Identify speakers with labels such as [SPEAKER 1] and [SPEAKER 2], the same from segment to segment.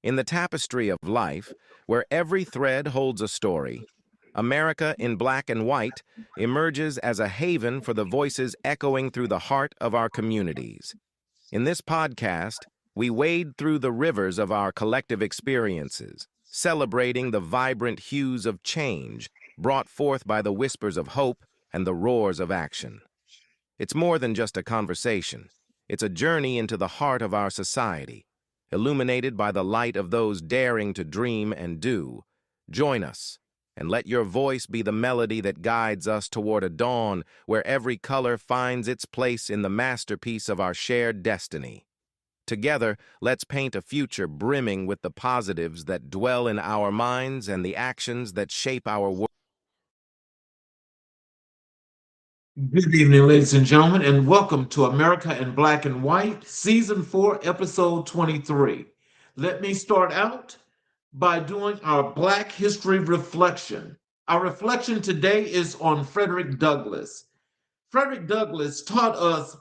[SPEAKER 1] In the tapestry of life, where every thread holds a story, America in Black and White emerges as a haven for the voices echoing through the heart of our communities. In this podcast, we wade through the rivers of our collective experiences, celebrating the vibrant hues of change brought forth by the whispers of hope and the roars of action. It's more than just a conversation. It's a journey into the heart of our society, illuminated by the light of those daring to dream and do. Join us, and let your voice be the melody that guides us toward a dawn where every color finds its place in the masterpiece of our shared destiny. Together, let's paint a future brimming with the positives that dwell in our minds and the actions that shape our world.
[SPEAKER 2] Good evening, ladies and gentlemen, and welcome to America in Black and White, Season 4, Episode 23. Let me start out by doing our Black History reflection. Our reflection today is on Frederick Douglass. Frederick Douglass taught us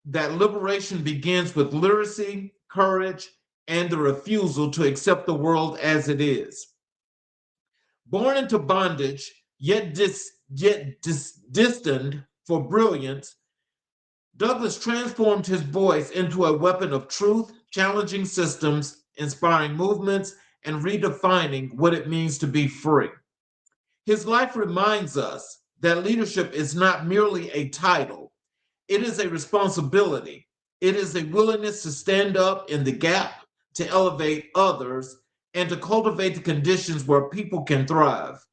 [SPEAKER 2] that liberation begins with literacy, courage, and the refusal to accept the world as it is. Born into bondage, yet destined for brilliance, Douglass transformed his voice into a weapon of truth, challenging systems, inspiring movements, and redefining what it means to be free. His life reminds us that leadership is not merely a title, it is a responsibility. It is a willingness to stand up in the gap, to elevate others, and to cultivate the conditions where people can thrive.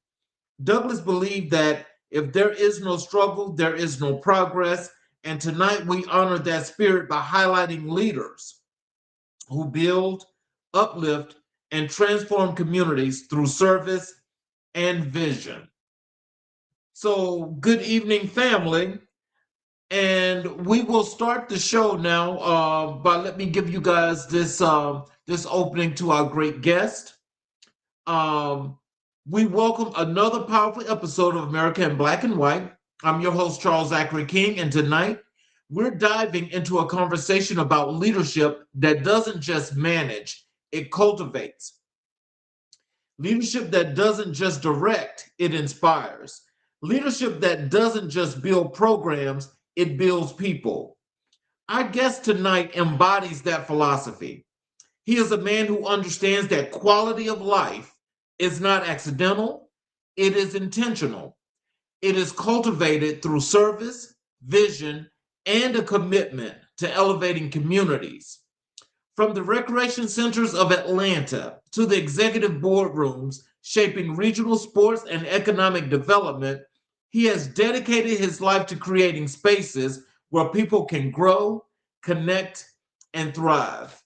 [SPEAKER 2] Douglass believed that if there is no struggle, there is no progress. And tonight we honor that spirit by highlighting leaders who build, uplift, and transform communities through service and vision. So, good evening, family. And we will start the show now by let me give you guys this opening to our great guest. We welcome another powerful episode of America in Black and White. I'm your host, Charles Zachary King, and tonight we're diving into a conversation about leadership that doesn't just manage, it cultivates. Leadership that doesn't just direct, it inspires. Leadership that doesn't just build programs, it builds people. Our guest tonight embodies that philosophy. He is a man who understands that quality of life is not accidental, it is intentional. It is cultivated through service, vision, and a commitment to elevating communities. From the recreation centers of Atlanta to the executive boardrooms shaping regional sports and economic development, he has dedicated his life to creating spaces where people can grow, connect, and thrive.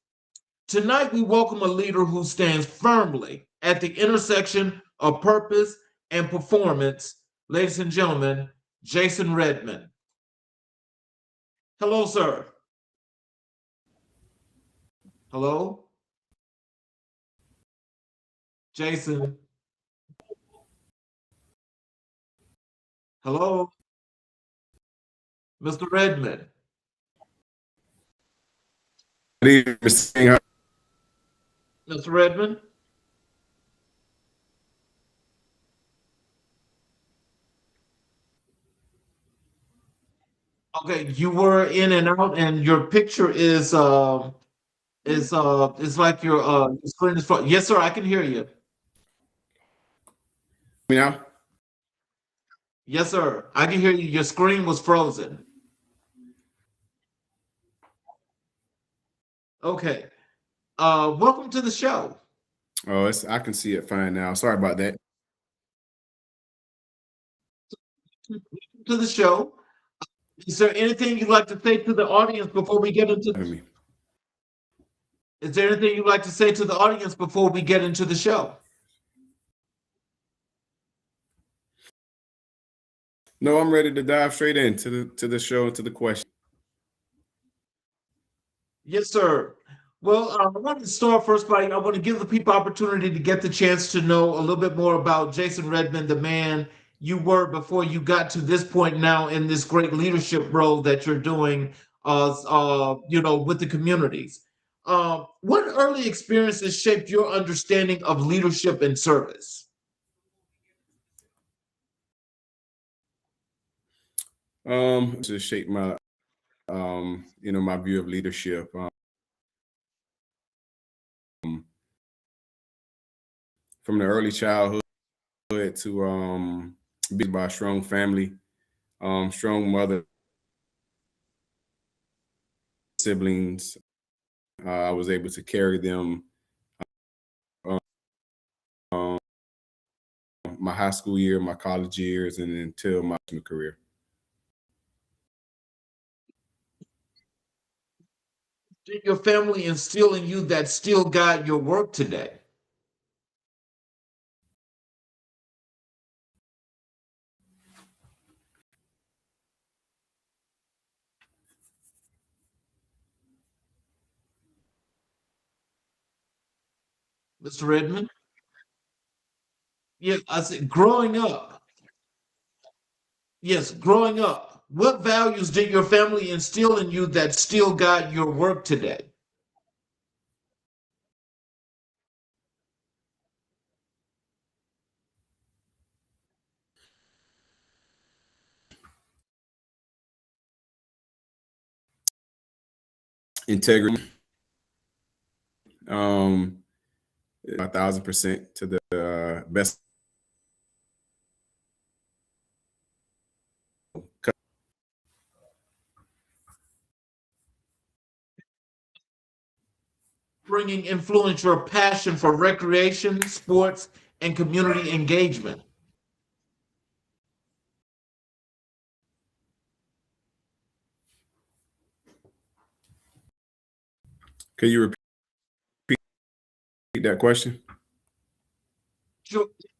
[SPEAKER 2] Tonight, we welcome a leader who stands firmly at the intersection of purpose and performance. Ladies and gentlemen, Jason Redmond. Hello, sir. Hello? Jason. Hello? Mr. Redmond. Mr. Redmond? Okay, you were in and out, and your picture is it's like your screen is frozen. Yes, sir, I can hear you.
[SPEAKER 3] Me now?
[SPEAKER 2] Yes, sir, I can hear you. Your screen was frozen. Okay. Welcome to the show.
[SPEAKER 3] Oh, I can see it fine now. Sorry about that.
[SPEAKER 2] To the show. Is there anything you'd like to say to the audience before we get into
[SPEAKER 3] Me.
[SPEAKER 2] Is there anything you'd like to say to the audience before we get into the show?
[SPEAKER 3] No, I'm ready to dive straight into the show and to the question.
[SPEAKER 2] Yes, sir. Well, I want to start first by I want to give the people opportunity to get the chance to know a little bit more about Jason Redmond, the man you were before you got to this point now in this great leadership role that you're doing, with the communities. What early experiences shaped your understanding of leadership and service?
[SPEAKER 3] To shape my my view of leadership. From the early childhood to be by a strong family, strong mother, siblings. I was able to carry them um, my high school year, my college years, and until my career.
[SPEAKER 2] Did your family instill in you that still guide your work today? Mr. Redmond? Yeah, I said growing up. Yes, growing up. What values did your family instill in you that still guide your work today?
[SPEAKER 3] Integrity, 1,000% to the best.
[SPEAKER 2] Bringing influence your passion for recreation, sports, and community engagement.
[SPEAKER 3] Can you repeat that question?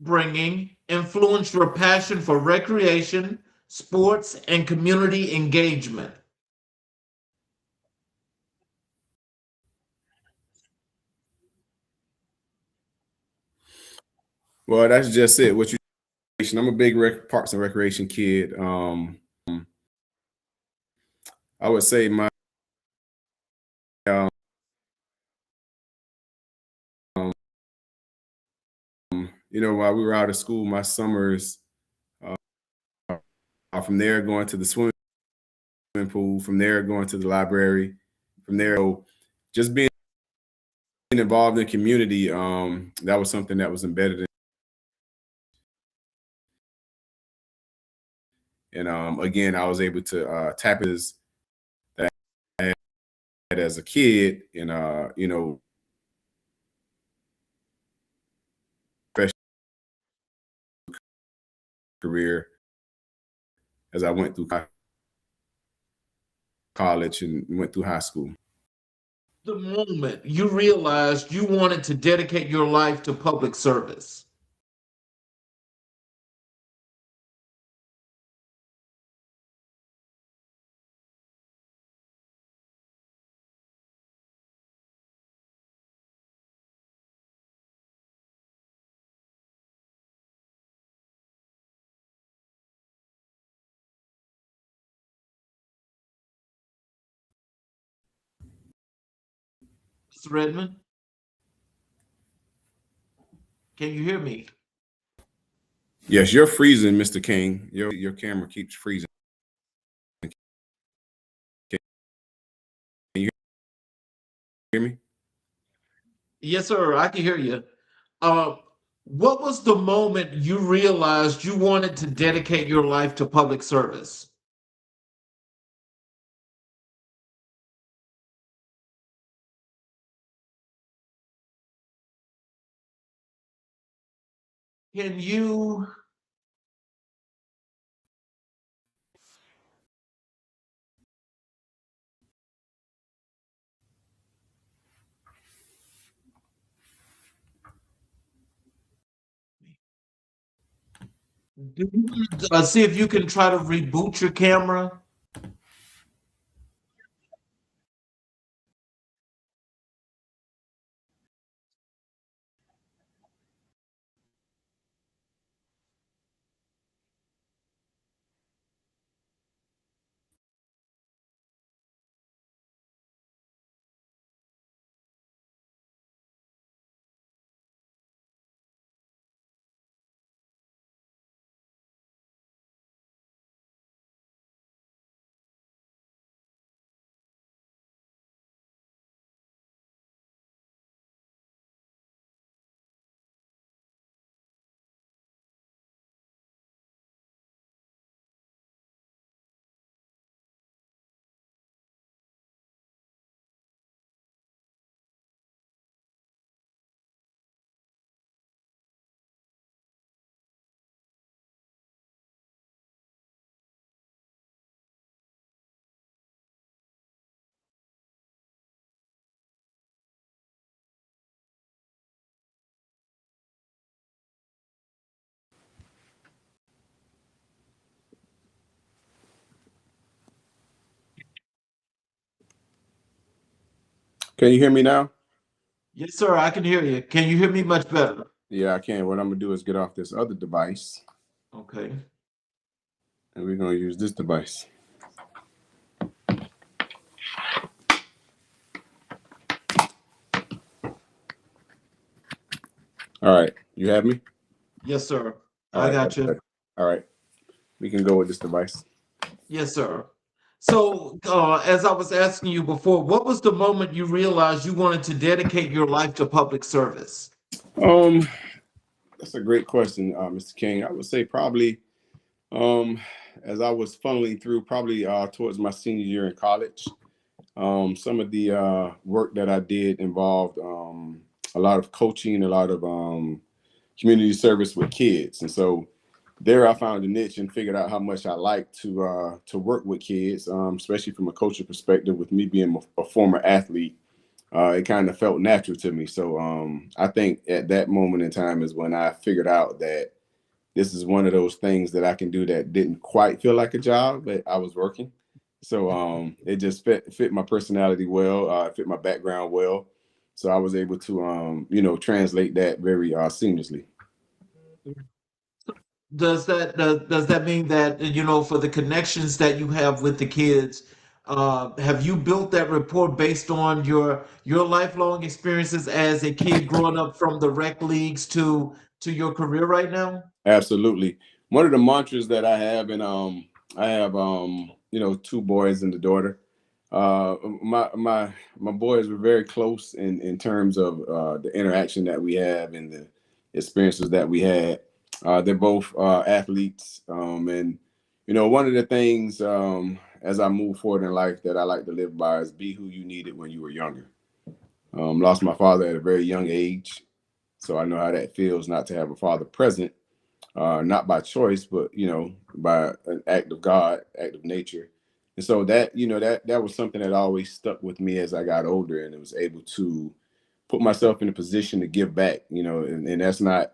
[SPEAKER 2] Bringing influence your passion for recreation, sports, and community engagement.
[SPEAKER 3] Well, that's just it. What you? I'm a big parks and recreation kid. I would say my um, while we were out of school, my summers from there going to the swimming pool, from there going to the library, from there just being involved in community. That was something that was embedded in. And again, I was able to tap into that as a kid, and professional career as I went through college and went through high school.
[SPEAKER 2] The moment you realized you wanted to dedicate your life to public service. Mr. Redmond, can you hear me?
[SPEAKER 3] Yes, you're freezing, Mr. King. Your camera keeps freezing. Can you hear me?
[SPEAKER 2] Yes, sir, I can hear you. Uh, what was the moment you realized you wanted to dedicate your life to public service? Can you see if you can try to reboot your camera?
[SPEAKER 3] Can you hear me now?
[SPEAKER 2] Yes, sir, I can hear you. Can you hear me much better?
[SPEAKER 3] Yeah, I can. What I'm gonna do is get off this other device,
[SPEAKER 2] Okay.
[SPEAKER 3] and we're gonna use this device. All right, you have me?
[SPEAKER 2] Yes, sir.
[SPEAKER 3] All
[SPEAKER 2] I
[SPEAKER 3] right,
[SPEAKER 2] got you.
[SPEAKER 3] all right. We can go with this device.
[SPEAKER 2] Yes, sir. So, as I was asking you before, what was the moment you realized you wanted to dedicate your life to public service?
[SPEAKER 3] Um, that's a great question, Mr. King. I would say probably um, as I was funneling through, probably towards my senior year in college. Some of the work that I did involved a lot of coaching, a lot of community service with kids, and so there I found a niche and figured out how much I like to work with kids, especially from a coaching perspective. With me being a former athlete, it kind of felt natural to me. So I think at that moment in time is when I figured out that this is one of those things that I can do that didn't quite feel like a job, but I was working. So it just fit my personality well, fit my background well. So I was able to translate that very seamlessly.
[SPEAKER 2] Does that mean that, for the connections that you have with the kids, have you built that rapport based on your lifelong experiences as a kid growing up from the rec leagues to your career right now?
[SPEAKER 3] Absolutely. One of the mantras that I have, and I have two boys and a daughter. My boys were very close in terms of the interaction that we have and the experiences that we had. They're both athletes, and one of the things as I move forward in life that I like to live by is be who you needed when you were younger. Lost my father at a very young age, so I know how that feels not to have a father present, not by choice, but by an act of God, act of nature. And so that was something that always stuck with me as I got older, and it was able to put myself in a position to give back. And that's not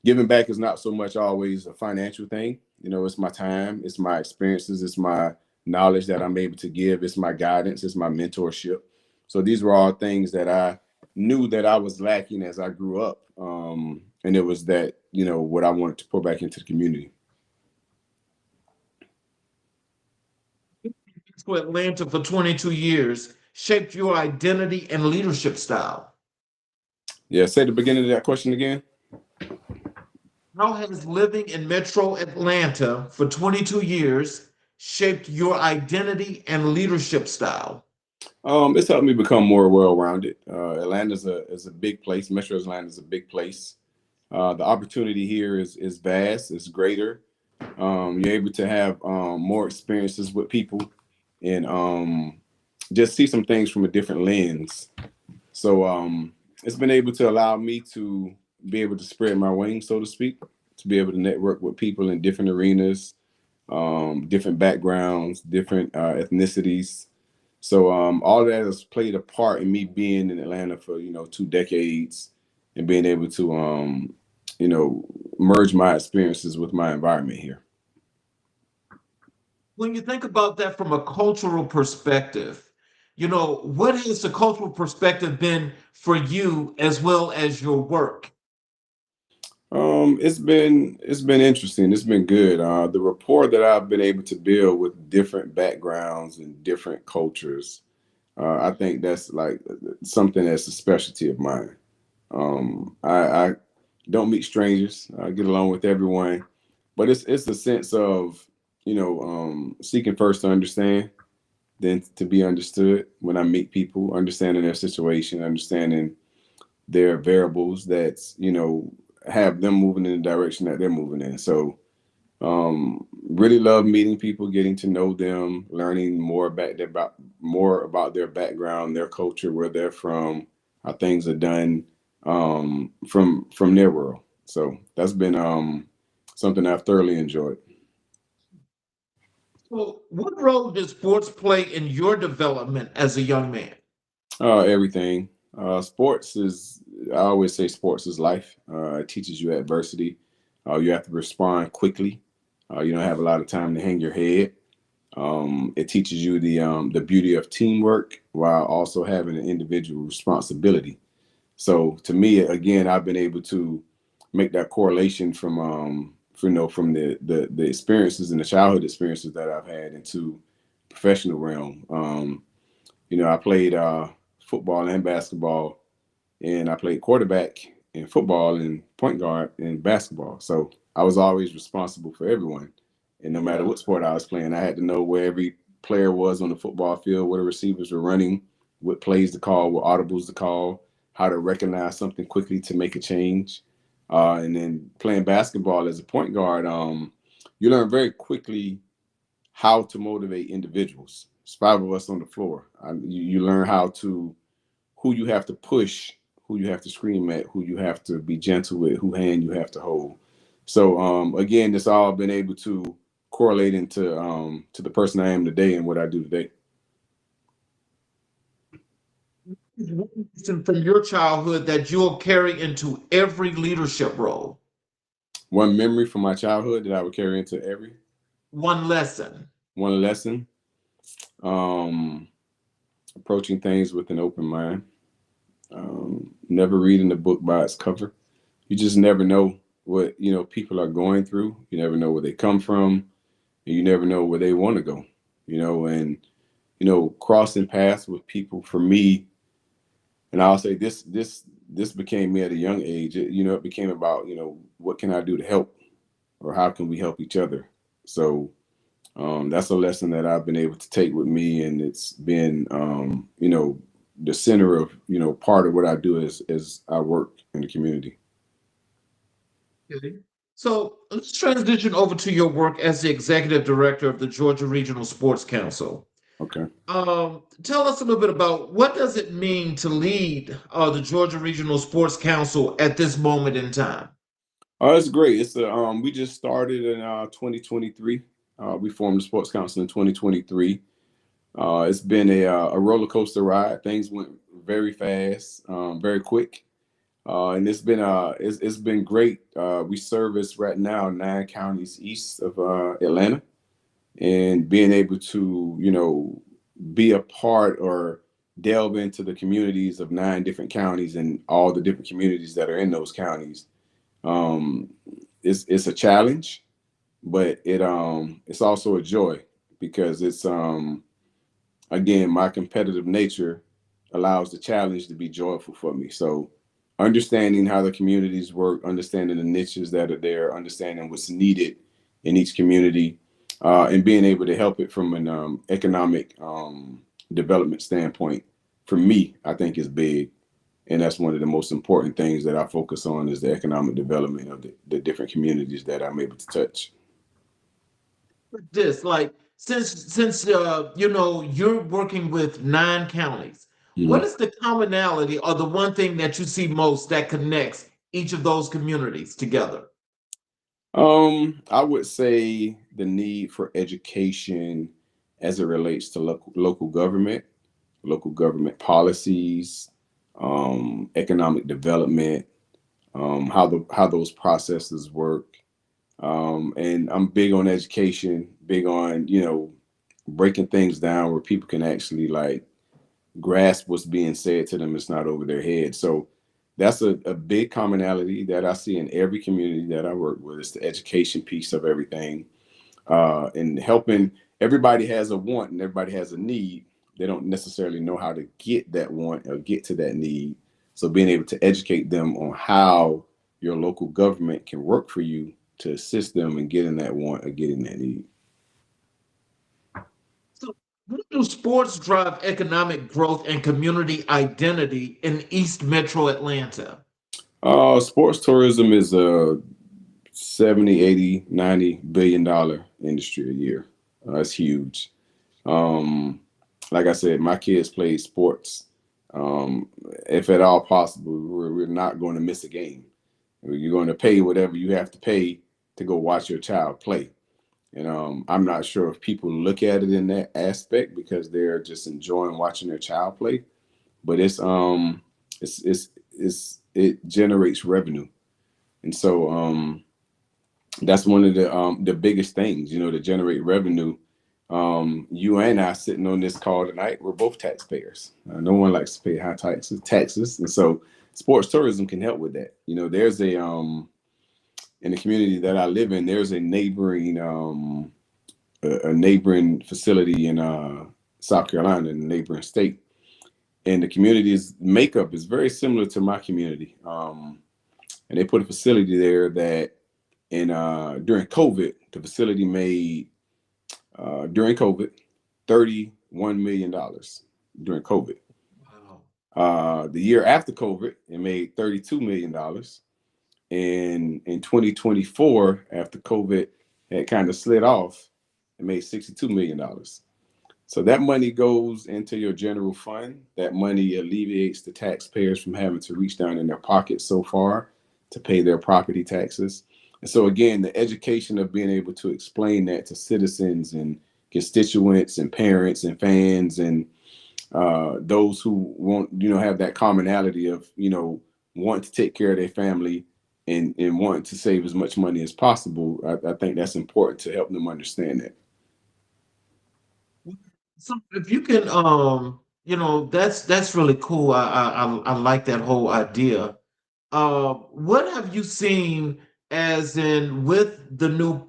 [SPEAKER 3] giving back is not so much always a financial thing. It's my time, it's my experiences, it's my knowledge that I'm able to give, it's my guidance, it's my mentorship. So these were all things that I knew that I was lacking as I grew up. And it was that, what I wanted to pour back into the community.
[SPEAKER 2] To Atlanta for 22 years shaped your identity and leadership style.
[SPEAKER 3] Yeah, say the beginning of that question again.
[SPEAKER 2] How has living in Metro Atlanta for 22 years shaped your identity and leadership style?
[SPEAKER 3] It's helped me become more well-rounded. Atlanta is a big place. Metro Atlanta is a big place. The opportunity here is vast. It's greater. You're able to have more experiences with people and just see some things from a different lens. So it's been able to allow me to be able to spread my wings, so to speak, to be able to network with people in different arenas, different backgrounds, different ethnicities. So all that has played a part in me being in Atlanta for 2 decades and being able to merge my experiences with my environment here.
[SPEAKER 2] When you think about that from a cultural perspective, what has the cultural perspective been for you as well as your work?
[SPEAKER 3] It's been interesting. It's been good. The rapport that I've been able to build with different backgrounds and different cultures, I think that's like something that's a specialty of mine. I don't meet strangers. I get along with everyone, but it's a sense of seeking first to understand, then to be understood. When I meet people, understanding their situation, understanding their variables that's have them moving in the direction that they're moving in. So really love meeting people, getting to know them, learning more about their background, their culture, where they're from, how things are done from their world. So that's been something I've thoroughly enjoyed.
[SPEAKER 2] So, what role did sports play in your development as a young man?
[SPEAKER 3] Everything. Sports is, I always say sports is life. It teaches you adversity. You have to respond quickly. You don't have a lot of time to hang your head. It teaches you the beauty of teamwork while also having an individual responsibility. So to me, again, I've been able to make that correlation from the experiences and the childhood experiences that I've had into professional realm. I played football and basketball, and I played quarterback in football and point guard in basketball. So I was always responsible for everyone. And no matter what sport I was playing, I had to know where every player was on the football field, where the receivers were running, what plays to call, what audibles to call, how to recognize something quickly to make a change. And then playing basketball as a point guard, you learn very quickly how to motivate individuals. There's five of us on the floor. You learn who you have to push, who you have to scream at, who you have to be gentle with, who hand you have to hold. So again, it's all been able to correlate into to the person I am today and what I do today.
[SPEAKER 2] From your childhood that you'll carry into every leadership role?
[SPEAKER 3] One memory from my childhood that I would carry into every
[SPEAKER 2] one lesson.
[SPEAKER 3] One lesson. Approaching things with an open mind. Never reading the book by its cover. You just never know what people are going through. You never know where they come from, and you never know where they want to go. And crossing paths with people for me, and I'll say this became me at a young age. It became about what can I do to help, or how can we help each other. So that's a lesson that I've been able to take with me, and it's been the center of part of what I do as I work in the community.
[SPEAKER 2] Okay. So let's transition over to your work as the executive director of the Georgia Regional Sports Council.
[SPEAKER 3] Okay.
[SPEAKER 2] Tell us a little bit about what does it mean to lead the Georgia Regional Sports Council at this moment in time?
[SPEAKER 3] It's great. It's we just started in 2023. We formed the Sports Council in 2023. It's been a roller coaster ride. Things went very fast, very quick, and it's been great. We service right now 9 counties east of Atlanta, and being able to be a part or delve into the communities of 9 different counties and all the different communities that are in those counties. It's a challenge, but it's also a joy, because it's again, my competitive nature allows the challenge to be joyful for me. So understanding how the communities work, understanding the niches that are there, understanding what's needed in each community, and being able to help it from an economic development standpoint, for me, I think is big. And that's one of the most important things that I focus on, is the economic development of the different communities that I'm able to touch.
[SPEAKER 2] Since you're working with 9 counties, what
[SPEAKER 3] Mhm.
[SPEAKER 2] is the commonality or the one thing that you see most that connects each of those communities together?
[SPEAKER 3] I would say the need for education as it relates to local government policies, economic development, how those processes work. And I'm big on education, big on breaking things down where people can actually like grasp what's being said to them. It's not over their head. So that's a big commonality that I see in every community that I work with. It's the education piece of everything, and helping. Everybody has a want and everybody has a need. They don't necessarily know how to get that want or get to that need. So being able to educate them on how your local government can work for you to assist them in getting that want or getting that need.
[SPEAKER 2] So, how do sports drive economic growth and community identity in East Metro Atlanta?
[SPEAKER 3] Sports tourism is a 70, 80, 90 billion-dollar industry a year. That's huge. Um, like I said, my kids play sports. If at all possible, we're not going to miss a game. You're going to pay whatever you have to pay to go watch your child play. And I'm not sure if people look at it in that aspect because they're just enjoying watching their child play. But it generates revenue, and so that's one of the biggest things, to generate revenue. You and I sitting on this call tonight, we're both taxpayers. No one likes to pay high taxes, and so sports tourism can help with that. There's in the community that I live in, there's a neighboring facility in South Carolina, in the neighboring state, and the community's makeup is very similar to my community. And they put a facility there that, during COVID, the facility made during COVID $31 million during COVID.
[SPEAKER 2] Wow.
[SPEAKER 3] The year after COVID, it made $32 million. And in 2024, after COVID had kind of slid off, it made $62 million. So that money goes into your general fund. That money alleviates the taxpayers from having to reach down in their pockets so far to pay their property taxes. And so again, the education of being able to explain that to citizens and constituents and parents and fans and those who want, have that commonality of, want to take care of their family and want to save as much money as possible. I think that's important to help them understand that.
[SPEAKER 2] So if you can, that's really cool. I like that whole idea. What have you seen as in with the new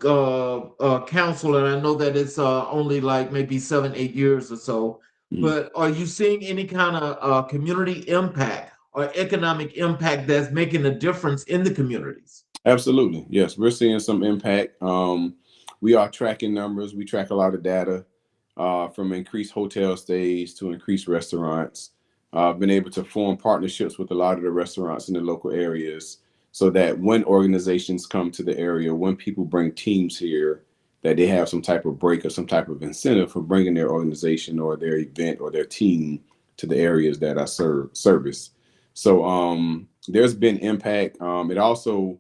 [SPEAKER 2] council? And I know that it's only like maybe 7, 8 years or so, but are you seeing any kind of community impact or economic impact that's making a difference in the communities?
[SPEAKER 3] Absolutely. Yes, we're seeing some impact. We are tracking numbers. We track a lot of data from increased hotel stays to increased restaurants. Been able to form partnerships with a lot of the restaurants in the local areas so that when organizations come to the area, when people bring teams here, that they have some type of break or some type of incentive for bringing their organization or their event or their team to the areas that I service. So there's been impact. It also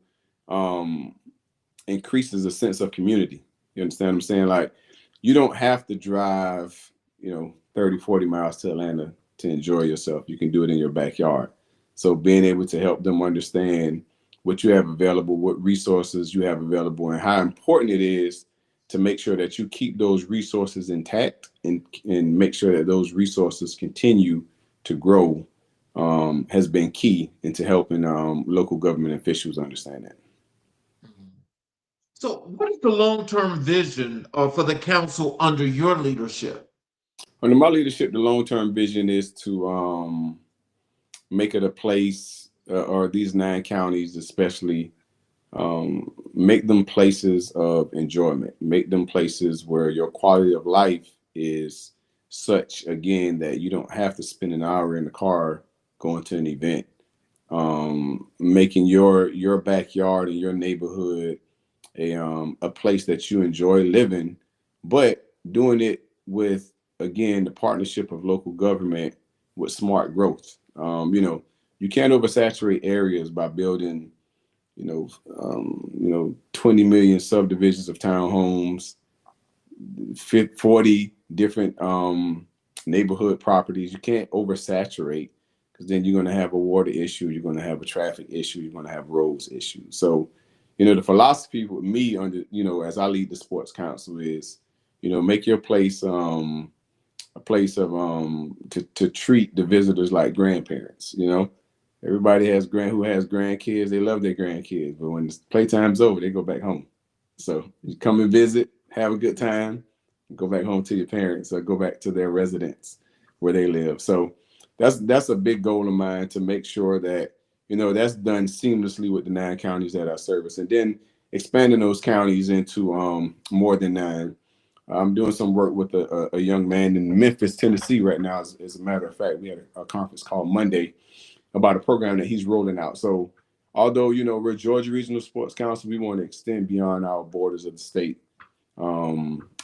[SPEAKER 3] increases a sense of community. You understand what I'm saying? Like, you don't have to drive, 30, 40 miles to Atlanta to enjoy yourself. You can do it in your backyard. So being able to help them understand what you have available, what resources you have available, and how important it is to make sure that you keep those resources intact and make sure that those resources continue to grow has been key into helping local government officials understand that.
[SPEAKER 2] So, what is the long-term vision for the council under your leadership?
[SPEAKER 3] Under my leadership, the long-term vision is to make it a place, or these 9 counties especially, make them places of enjoyment, make them places where your quality of life is such, again, that you don't have to spend an hour in the car going to an event. Making your backyard and your neighborhood a place that you enjoy living, but doing it with, again, the partnership of local government with smart growth. You can't oversaturate areas by building 20 million subdivisions of townhomes, 40 different neighborhood properties. You can't oversaturate, because then you're going to have a water issue, you're going to have a traffic issue, you're going to have roads issues. So, the philosophy with me as I lead the sports council is, make your place a place of to treat the visitors like grandparents. Everybody who has grandkids, they love their grandkids, but when the playtime's over, they go back home. So you come and visit, have a good time, go back home to your parents or go back to their residence where they live. So that's a big goal of mine, to make sure that that's done seamlessly with the 9 counties that I service, and then expanding those counties into more than 9. I'm doing some work with a young man in Memphis, Tennessee right now. As a matter of fact, we had a conference call Monday about a program that he's rolling out. So although, we're Georgia Regional Sports Council, we want to extend beyond our borders of the state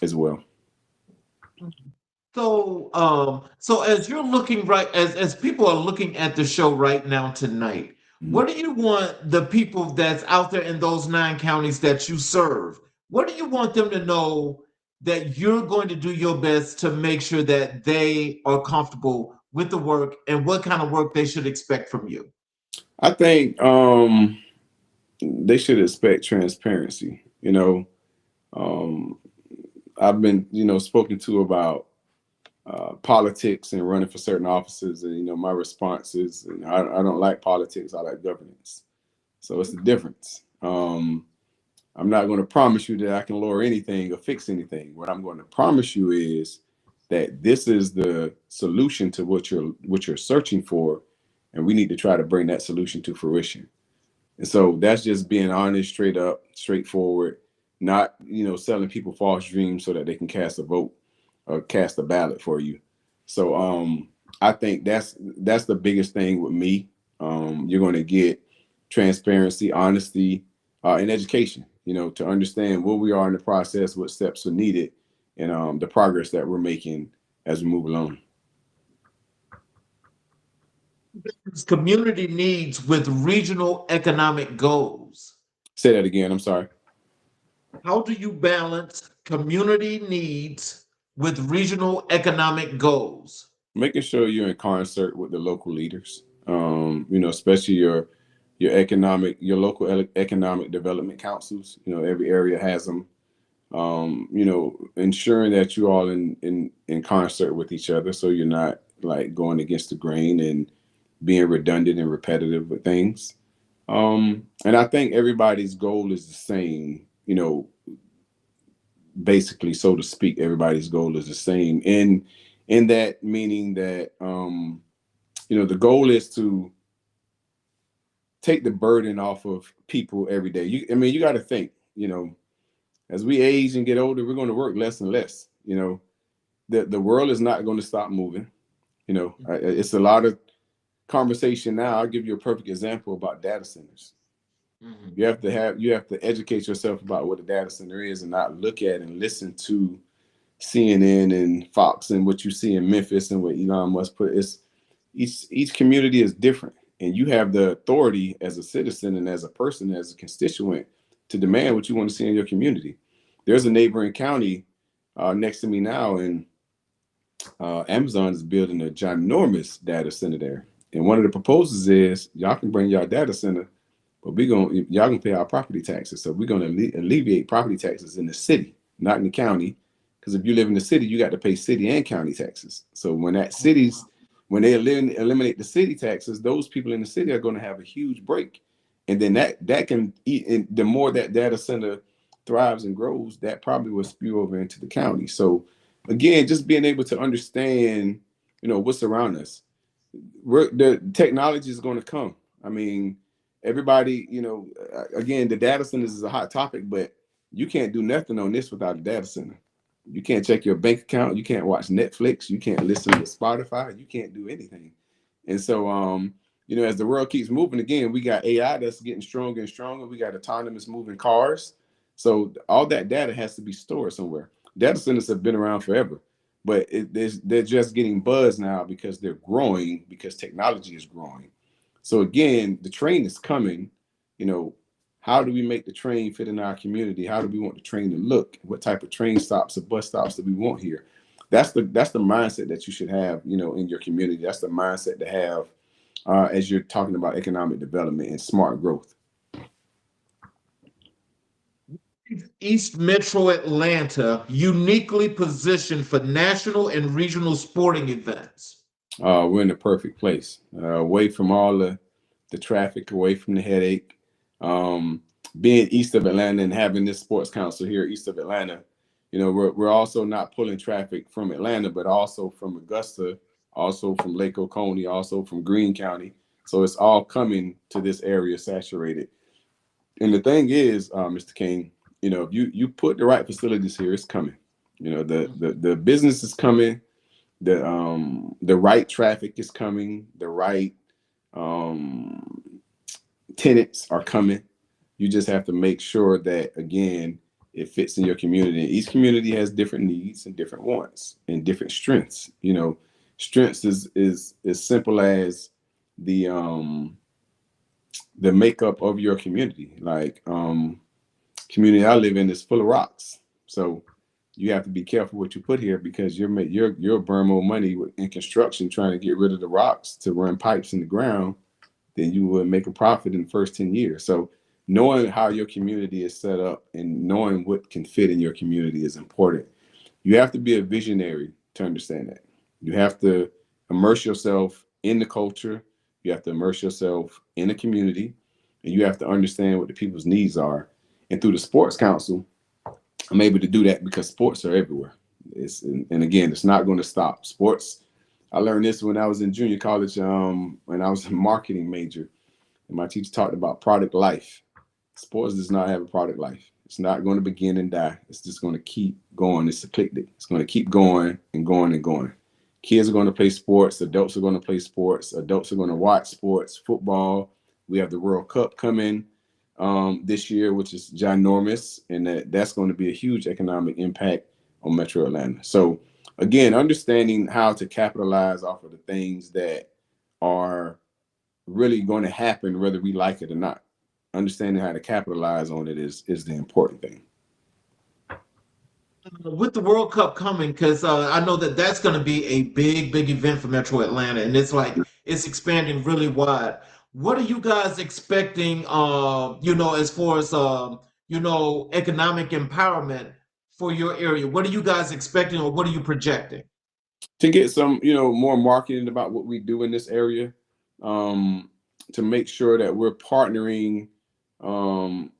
[SPEAKER 3] as well.
[SPEAKER 2] So as you're looking as people are looking at the show right now tonight, what do you want the people that's out there in those 9 counties that you serve? What do you want them to know that you're going to do your best to make sure that they are comfortable with the work, and what kind of work they should expect from you?
[SPEAKER 3] I think they should expect transparency. Um, I've been, spoken to about politics and running for certain offices, and my response is, I don't like politics. I like governance. So it's the difference. I'm not going to promise you that I can lower anything or fix anything. What I'm going to promise you is that this is the solution to what you're searching for, and we need to try to bring that solution to fruition. And so that's just being honest, straight up, straightforward, not selling people false dreams so that they can cast a vote or cast a ballot for you. So I think that's the biggest thing with me. You're going to get transparency, honesty, and education. To understand where we are in the process, what steps are needed, and the progress that we're making as we move along.
[SPEAKER 2] Community needs with regional economic goals.
[SPEAKER 3] Say that again. I'm sorry.
[SPEAKER 2] How do you balance community needs with regional economic goals?
[SPEAKER 3] Making sure you're in concert with the local leaders, especially your local economic development councils. Every area has them. Ensuring that you're all in concert with each other, so you're not like going against the grain and being redundant and repetitive with things. And I think everybody's goal is the same, basically, so to speak. Everybody's goal is the same in that meaning that the goal is to take the burden off of people every day. You got to think, as we age and get older, we're going to work less and less. The world is not going to stop moving. It's a lot of conversation now. I'll give you a perfect example about data centers. Mm-hmm. You have to educate yourself about what a data center is, and not look at and listen to CNN and Fox and what you see in Memphis and what Elon Musk put. Each community is different, and you have the authority as a citizen and as a person, as a constituent, to demand what you want to see in your community. There's a neighboring county next to me now, and Amazon is building a ginormous data center there. And one of the proposals is, y'all can bring y'all data center, but y'all can pay our property taxes. So we're going to alleviate property taxes in the city, not in the county. Because if you live in the city, you got to pay city and county taxes. So when they eliminate the city taxes, those people in the city are going to have a huge break. And then that can eat, and the more that data center thrives and grows, that probably will spew over into the county. So again, just being able to understand, what's around us. The technology is going to come. I mean, everybody, again, the data centers is a hot topic, but you can't do nothing on this without a data center. You can't check your bank account. You can't watch Netflix. You can't listen to Spotify. You can't do anything. And so, as the world keeps moving, again, we got AI that's getting stronger and stronger. We got autonomous moving cars. So all that data has to be stored somewhere. Data centers have been around forever, but they're just getting buzz now because they're growing, because technology is growing. So again, the train is coming. How do we make the train fit in our community? How do we want the train to look? What type of train stops or bus stops do we want here? That's the mindset that you should have, in your community. That's the mindset to have as you're talking about economic development and smart growth.
[SPEAKER 2] East Metro Atlanta uniquely positioned for national and regional sporting events?
[SPEAKER 3] We're in the perfect place, away from all the traffic, away from the headache. Being east of Atlanta and having this sports council here east of Atlanta, we're also not pulling traffic from Atlanta, but also from Augusta, also from Lake Oconee, also from Greene County. So it's all coming to this area saturated. And the thing is, Mr. King, if you put the right facilities here, it's coming. The business is coming, the right traffic is coming, the right tenants are coming. You just have to make sure that, again, it fits in your community. Each community has different needs and different wants and different strengths. Strengths is as simple as the makeup of your community. Like community I live in is full of rocks, so you have to be careful what you put here, because you'll burn more money in construction trying to get rid of the rocks to run pipes in the ground than you would make a profit in the first 10 years. So knowing how your community is set up and knowing what can fit in your community is important. You have to be a visionary to understand that. You have to immerse yourself in the culture. You have to immerse yourself in the community, and you have to understand what the people's needs are. And through the Sports Council, I'm able to do that because sports are everywhere. And again, it's not going to stop. Sports, I learned this when I was in junior college, when I was a marketing major, and my teacher talked about product life. Sports does not have a product life. It's not going to begin and die. It's just going to keep going. It's cyclic. It's going to keep going and going and going. Kids are going to play sports. Adults are going to play sports. Adults are going to watch sports, football. We have the World Cup coming this year, which is ginormous, and that's going to be a huge economic impact on Metro Atlanta. So again, understanding how to capitalize off of the things that are really going to happen, whether we like it or not. Understanding how to capitalize on it is the important thing.
[SPEAKER 2] With the World Cup coming, because I know that that's going to be a big event for Metro Atlanta, and it's expanding really wide. What are you guys expecting, as far as, economic empowerment for your area? What are you guys expecting, or what are you projecting?
[SPEAKER 3] To get some, more marketing about what we do in this area, to make sure that we're partnering,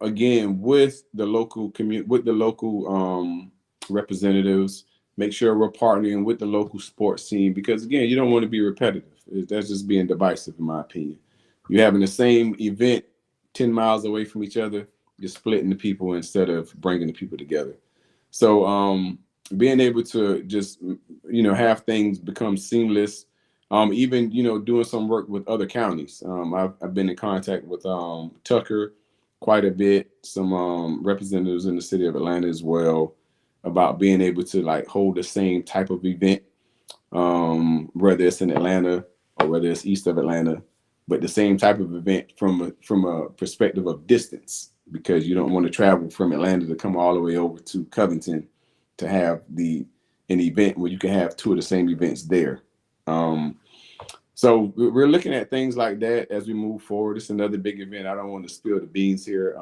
[SPEAKER 3] again, with the local community, with the local representatives, make sure we're partnering with the local sports scene, because again, you don't want to be repetitive. That's just being divisive, in my opinion. You're having the same event 10 miles away from each other, you're splitting the people instead of bringing the people together. So being able to just, have things become seamless, even, doing some work with other counties. I've been in contact with Tucker quite a bit, some representatives in the city of Atlanta as well, about being able to like hold the same type of event, whether it's in Atlanta or whether it's east of Atlanta, but the same type of event from a perspective of distance, because you don't want to travel from Atlanta to come all the way over to Covington to have an event where you can have two of the same events there. So we're looking at things like that as we move forward. It's another big event. I don't want to spill the beans here.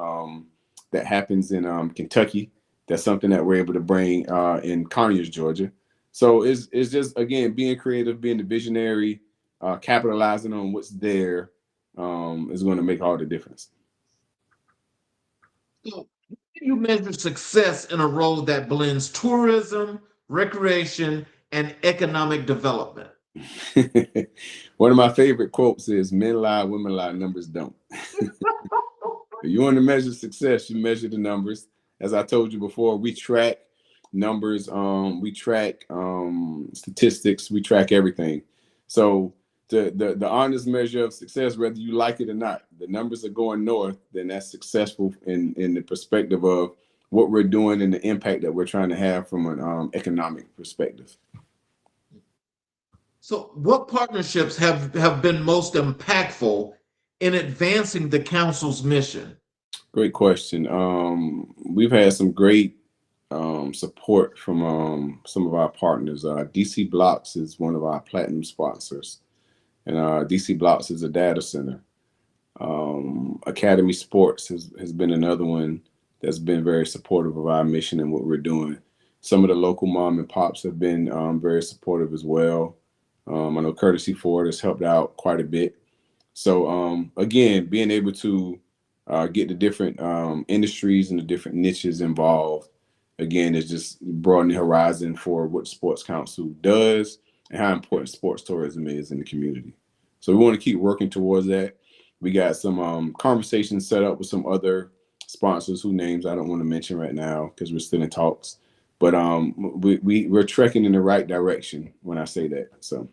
[SPEAKER 3] That happens in Kentucky. That's something that we're able to bring in Conyers, Georgia. So it's just, again, being creative, being the visionary, capitalizing on what's there is going to make all the difference.
[SPEAKER 2] So, how do you measure success in a role that blends tourism, recreation, and economic development?
[SPEAKER 3] One of my favorite quotes is, "Men lie, women lie, numbers don't." If you want to measure success, you measure the numbers. As I told you before, we track numbers, we track statistics, we track everything. So the honest measure of success, whether you like it or not, the numbers are going north, then that's successful in the perspective of what we're doing and the impact that we're trying to have from an economic perspective.
[SPEAKER 2] So, what partnerships have been most impactful in advancing the council's mission?
[SPEAKER 3] Great question. We've had some great support from some of our partners. DC Blocks is one of our platinum sponsors, and DC Blocks is a data center. Academy Sports has been another one that's been very supportive of our mission and what we're doing. Some of the local mom and pops have been very supportive as well. I know Courtesy Ford has helped out quite a bit. So again, being able to get the different industries and the different niches involved, again, is just broadening the horizon for what Sports Council does and how important sports tourism is in the community. So we want to keep working towards that. We got some conversations set up with some other sponsors whose names I don't want to mention right now because we're still in talks. But we're trekking in the right direction when I say that. So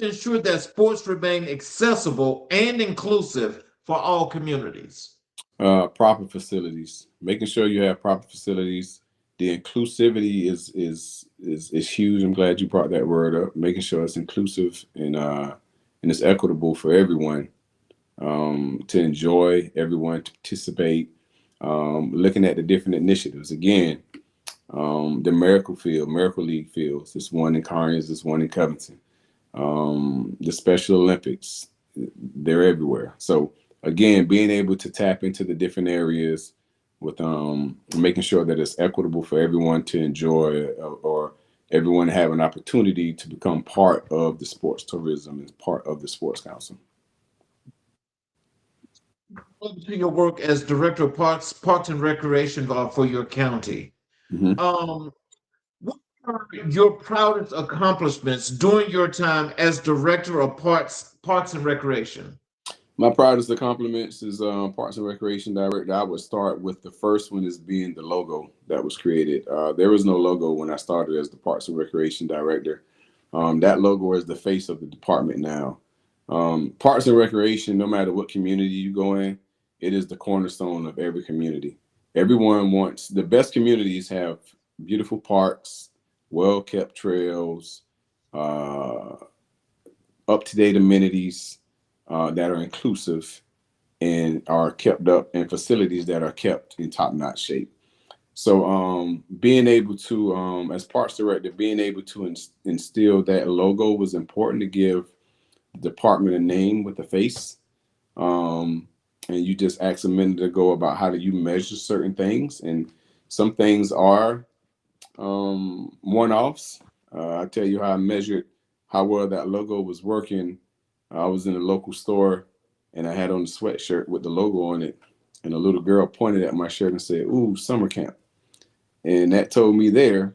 [SPEAKER 2] Ensure that sports remain accessible and inclusive for all communities.
[SPEAKER 3] Proper facilities, making sure you have proper facilities. The inclusivity is huge. I'm glad you brought that word up. Making sure it's inclusive and it's equitable for everyone to enjoy, everyone to participate. Looking at the different initiatives again. The Miracle League fields. This one in Conyers, this one in Covington. The Special Olympics, they're everywhere. So again, being able to tap into the different areas with making sure that it's equitable for everyone to enjoy, or everyone to have an opportunity to become part of the sports tourism and part of the sports council.
[SPEAKER 2] To your work as director of Parks and Recreation for your county.
[SPEAKER 3] Mm-hmm.
[SPEAKER 2] What are your proudest accomplishments during your time as director of Parks and Recreation?
[SPEAKER 3] My proudest accomplishments is Parks and Recreation Director. I would start with the first one as being the logo that was created. There was no logo when I started as the Parks and Recreation Director. That logo is the face of the department now. Parks and Recreation, no matter what community you go in, it is the cornerstone of every community. Everyone wants, the best communities have beautiful parks, well-kept trails, up-to-date amenities, that are inclusive and are kept up, and facilities that are kept in top-notch shape. So being able to, as Parks Director, being able to instill that logo was important to give the department a name with a face. And you just asked a minute ago about how do you measure certain things, and some things are one-offs. I tell you how I measured how well that logo was working. I was in a local store and I had on a sweatshirt with the logo on it, and a little girl pointed at my shirt and said, "Ooh, summer camp." And that told me there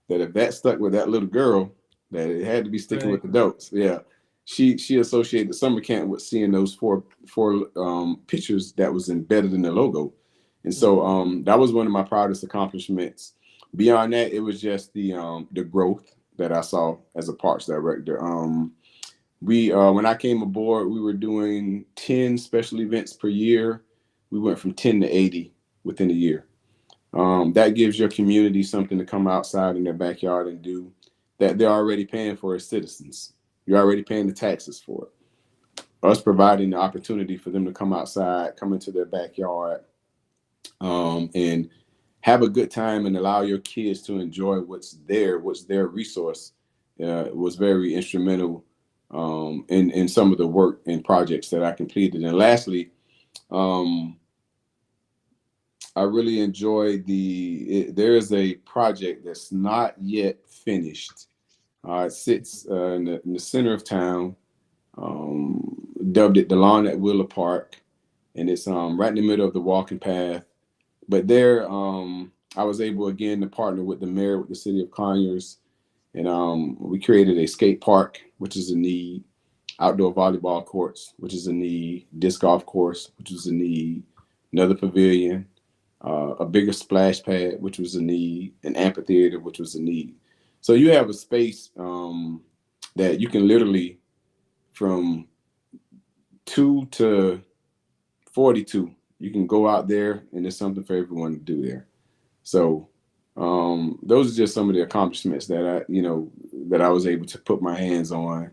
[SPEAKER 3] that if that stuck with that little girl, that it had to be sticking with adults. Yeah. She associated summer camp with seeing those four pictures that was embedded in the logo. And so that was one of my proudest accomplishments. Beyond that, it was just the growth that I saw as a parks director. When I came aboard, we were doing 10 special events per year. We went from 10 to 80 within a year. That gives your community something to come outside in their backyard and do that they're already paying for as citizens. You're already paying the taxes for it. Us providing the opportunity for them to come outside, come into their backyard, and have a good time and allow your kids to enjoy what's their resource, was very instrumental in some of the work and projects that I completed. And lastly, I really enjoyed there is a project that's not yet finished. It sits in the center of town, dubbed it the Lawn at Wheeler Park, and it's right in the middle of the walking path. But there, I was able again to partner with the mayor, with the city of Conyers, and we created a skate park, which is a need, outdoor volleyball courts, which is a need, disc golf course, which was a need, another pavilion, a bigger splash pad, which was a need, an amphitheater, which was a need. So you have a space that you can literally, from 2 to 42, you can go out there and there's something for everyone to do there. So those are just some of the accomplishments that I was able to put my hands on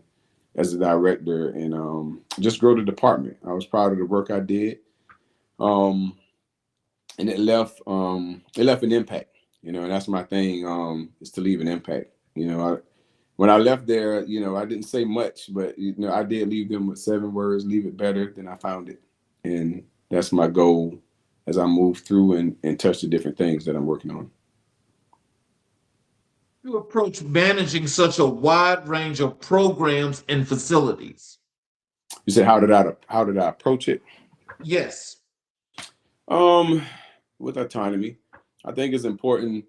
[SPEAKER 3] as a director, and just grow the department. I was proud of the work I did. And it left an impact, and that's my thing, is to leave an impact. When I left there, I didn't say much, but I did leave them with 7 words: leave it better than I found it. And that's my goal as I move through and touch the different things that I'm working on.
[SPEAKER 2] You approach managing such a wide range of programs and facilities?
[SPEAKER 3] You said, how did I approach it?
[SPEAKER 2] Yes.
[SPEAKER 3] With autonomy, I think it's important.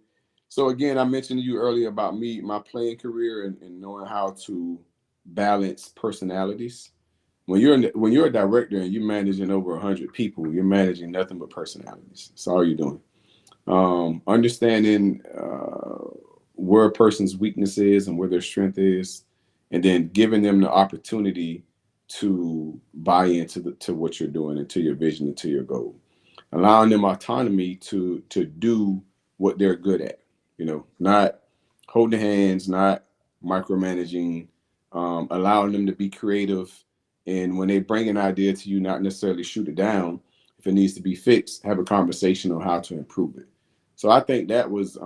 [SPEAKER 3] So again, I mentioned to you earlier about my playing career and knowing how to balance personalities. When you're a director and you're managing over 100 people, you're managing nothing but personalities. That's all you're doing. Understanding where a person's weakness is and where their strength is, and then giving them the opportunity to buy into what you're doing, and to your vision, and to your goal. Allowing them autonomy to do what they're good at, not holding hands, not micromanaging, allowing them to be creative. And when they bring an idea to you, not necessarily shoot it down. If it needs to be fixed, have a conversation on how to improve it. So I think that was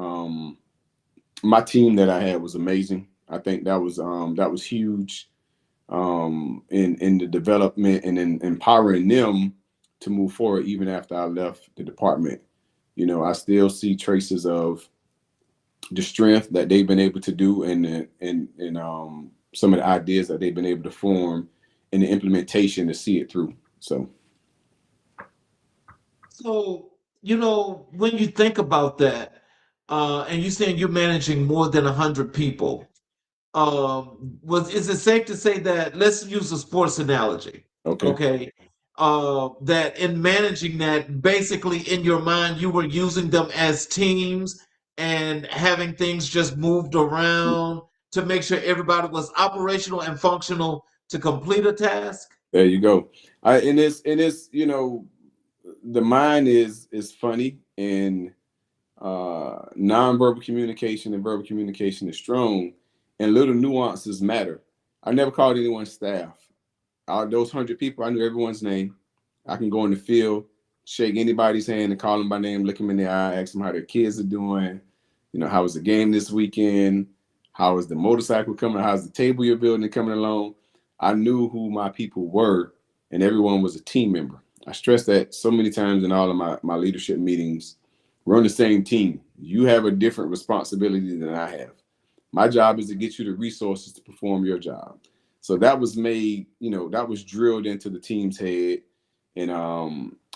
[SPEAKER 3] my team that I had was amazing. I think that was huge in the development and in empowering them to move forward even after I left the department. you know, I still see traces of the strength that they've been able to do, and some of the ideas that they've been able to form, and the implementation to see it through.
[SPEAKER 2] So, when you think about that, and you're saying you're managing more than 100 people, is it safe to say that, let's use a sports analogy,
[SPEAKER 3] Okay.
[SPEAKER 2] okay? That in managing that, basically in your mind, you were using them as teams and having things just moved around to make sure everybody was operational and functional to complete a task?
[SPEAKER 3] There you go. And it's you know, the mind is funny, and nonverbal communication and verbal communication is strong, and little nuances matter. I never called anyone staff. Out of those 100 people, I knew everyone's name. I can go in the field, shake anybody's hand and call them by name, look them in the eye, ask them how their kids are doing. You know, how was the game this weekend? How is the motorcycle coming? How's the table you're building coming along? I knew who my people were, and everyone was a team member. I stress that so many times in all of my leadership meetings. We're on the same team. You have a different responsibility than I have. My job is to get you the resources to perform your job. So that was made, you know, that was drilled into the team's head, and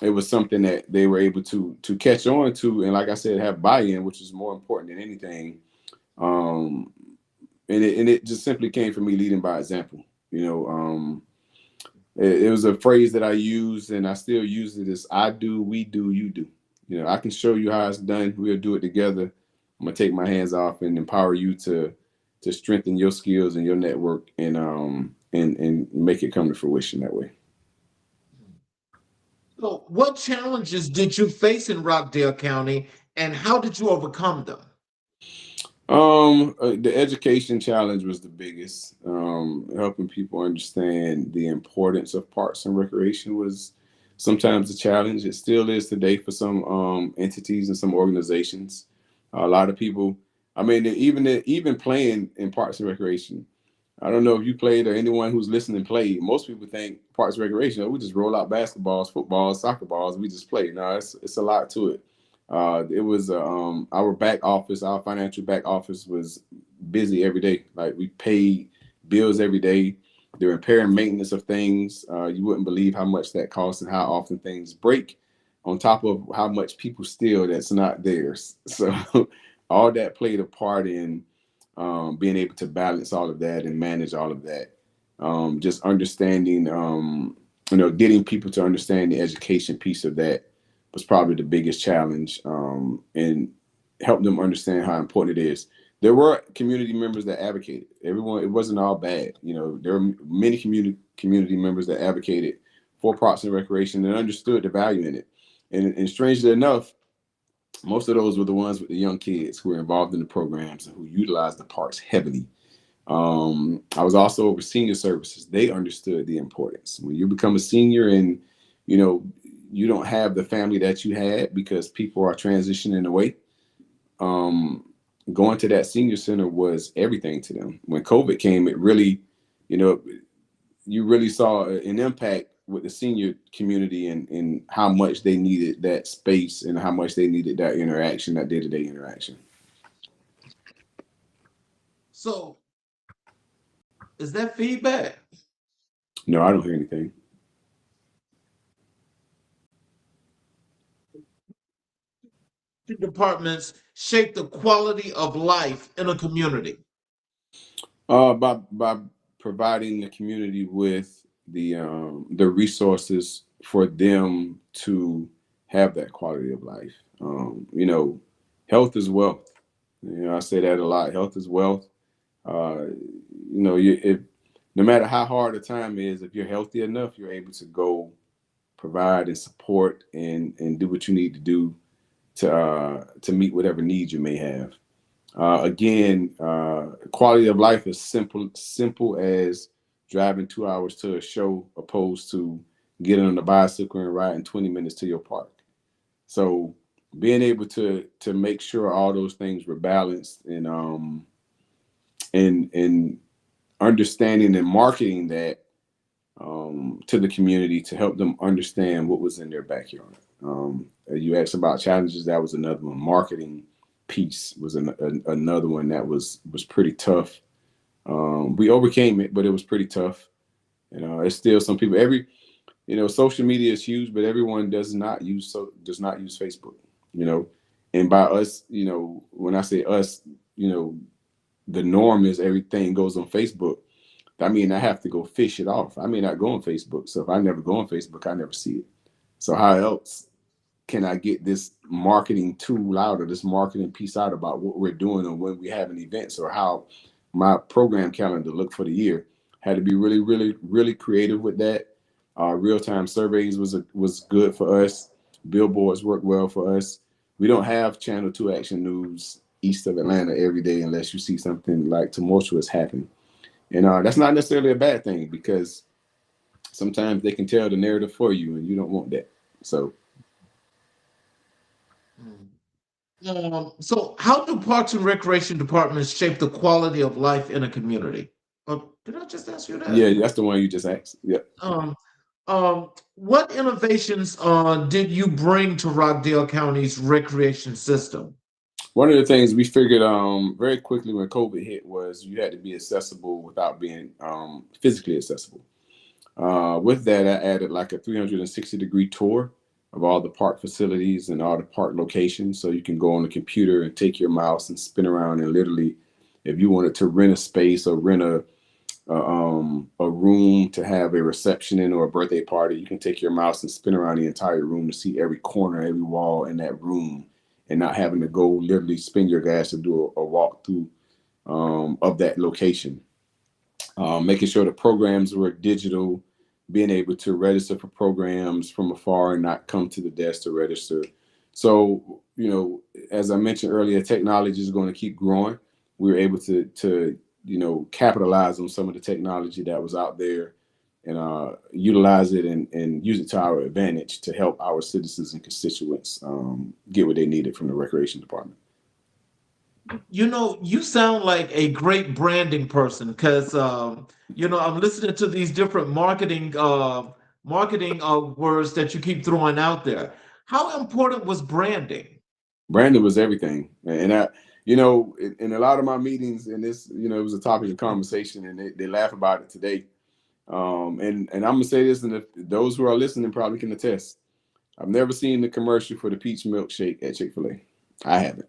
[SPEAKER 3] it was something that they were able to catch on to, and like I said, have buy-in, which is more important than anything. Um, and it just simply came from me leading by example. You know, it was a phrase that I used, and I still use it: as I do, we do, you do. You know, I can show you how it's done. We'll do it together. I'm gonna take my hands off and empower you to strengthen your skills and your network, and make it come to fruition that way.
[SPEAKER 2] So, what challenges did you face in Rockdale County, and how did you overcome them?
[SPEAKER 3] The education challenge was the biggest. Helping people understand the importance of parks and recreation was sometimes a challenge. It still is today for some entities and some organizations. A lot of people, I mean, even playing in parks and recreation. I don't know if you played or anyone who's listening played. Most people think parks and recreation, oh, we just roll out basketballs, footballs, soccer balls, we just play. No, it's a lot to it. It was our back office, our financial back office was busy every day. Like, we paid bills every day. The repair and maintenance of things, you wouldn't believe how much that costs and how often things break, on top of how much people steal that's not theirs. So all that played a part in being able to balance all of that and manage all of that. Just understanding, getting people to understand the education piece of that was probably the biggest challenge, and help them understand how important it is. There were community members that advocated. Everyone, it wasn't all bad. You know, there were many community members that advocated for parks and recreation and understood the value in it. And strangely enough, most of those were the ones with the young kids who were involved in the programs and who utilized the parks heavily. I was also over senior services. They understood the importance. When you become a senior and, you know, you don't have the family that you had because people are transitioning away, going to that senior center was everything to them. When COVID came, it really, you know, you really saw an impact with the senior community, and how much they needed that space and how much they needed that interaction, that day-to-day interaction.
[SPEAKER 2] So, is that feedback?
[SPEAKER 3] No, I don't hear anything.
[SPEAKER 2] Departments shape the quality of life in a community?
[SPEAKER 3] By providing the community with the resources for them to have that quality of life. You know, health is wealth. You know, I say that a lot. Health is wealth. You know, if no matter how hard the time is, if you're healthy enough, you're able to go provide and support and do what you need to do to meet whatever needs you may have. Again, quality of life is simple as driving 2 hours to a show, opposed to getting on a bicycle and riding 20 minutes to your park. So being able to make sure all those things were balanced, and understanding and marketing that to the community to help them understand what was in their backyard. You asked about challenges. That was another one. Marketing piece was another one that was pretty tough. We overcame it, but it was pretty tough. It's still some people. Social media is huge, but everyone does not use Facebook. And by us, when I say us, the norm is everything goes on Facebook. I mean, I have to go fish it off. I may not go on Facebook. So if I never go on Facebook, I never see it. So how else can I get this marketing tool out or this marketing piece out about what we're doing or when we have an events or how my program calendar look for the year? Had to be really, really, really creative with that. Real-time surveys was good for us. Billboards work well for us. We don't have Channel 2 Action News east of Atlanta every day unless you see something like tumultuous happen. And that's not necessarily a bad thing because sometimes they can tell the narrative for you and you don't want that. So
[SPEAKER 2] So how do Parks and Recreation departments shape the quality of life in a community? Did I just ask you that?
[SPEAKER 3] yeah, that's the one you just asked. Yeah.
[SPEAKER 2] What innovations did you bring to Rockdale County's recreation system?
[SPEAKER 3] One of the things we figured very quickly when COVID hit was you had to be accessible without being physically accessible. With that, I added like a 360-degree tour of all the park facilities and all the park locations. So you can go on the computer and take your mouse and spin around and literally, if you wanted to rent a space or rent a room to have a reception in or a birthday party, you can take your mouse and spin around the entire room to see every corner, every wall in that room and not having to go literally spin your gas to do a walkthrough of that location. Making sure the programs were digital, being able to register for programs from afar and not come to the desk to register. So, as I mentioned earlier, technology is going to keep growing. We were able to capitalize on some of the technology that was out there and utilize it and use it to our advantage to help our citizens and constituents get what they needed from the recreation department.
[SPEAKER 2] You sound like a great branding person because I'm listening to these different marketing words that you keep throwing out there. How important was branding?
[SPEAKER 3] Brandon was everything. And in a lot of my meetings, and this, it was a topic of conversation, and they laugh about it today. And I'm gonna say this, and those who are listening probably can attest. I've never seen the commercial for the peach milkshake at Chick-fil-A. I haven't.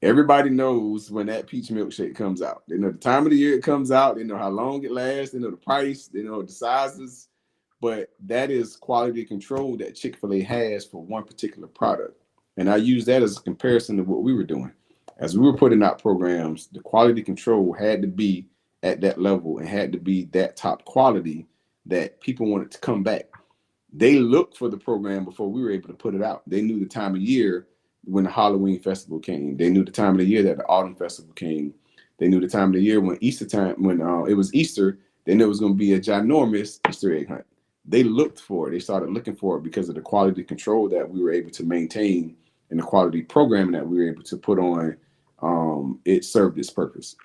[SPEAKER 3] Everybody knows when that peach milkshake comes out. They know the time of the year it comes out. They know how long it lasts. They know the price. They know the sizes. But that is quality control that Chick-fil-A has for one particular product. And I use that as a comparison to what we were doing. As we were putting out programs, the quality control had to be at that level and had to be that top quality that people wanted to come back. They looked for the program before we were able to put it out. They knew the time of year when the Halloween festival came. They knew the time of the year that the autumn festival came. They knew the time of the year when it was Easter, they knew it was going to be a ginormous Easter egg hunt. They looked for it. They started looking for it because of the quality control that we were able to maintain and the quality programming that we were able to put on. It served its purpose.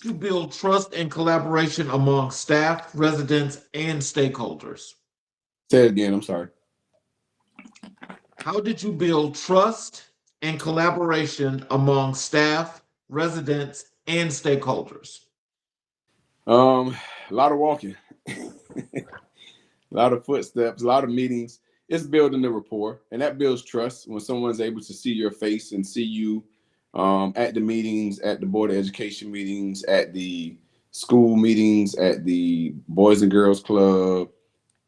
[SPEAKER 2] To build trust and collaboration among staff, residents, and stakeholders.
[SPEAKER 3] Say it again. I'm sorry.
[SPEAKER 2] How did you build trust and collaboration among staff, residents, and stakeholders?
[SPEAKER 3] A lot of walking, a lot of footsteps, a lot of meetings. It's building the rapport, and that builds trust when someone's able to see your face and see you at the meetings, at the Board of Education meetings, at the school meetings, at the Boys and Girls Club,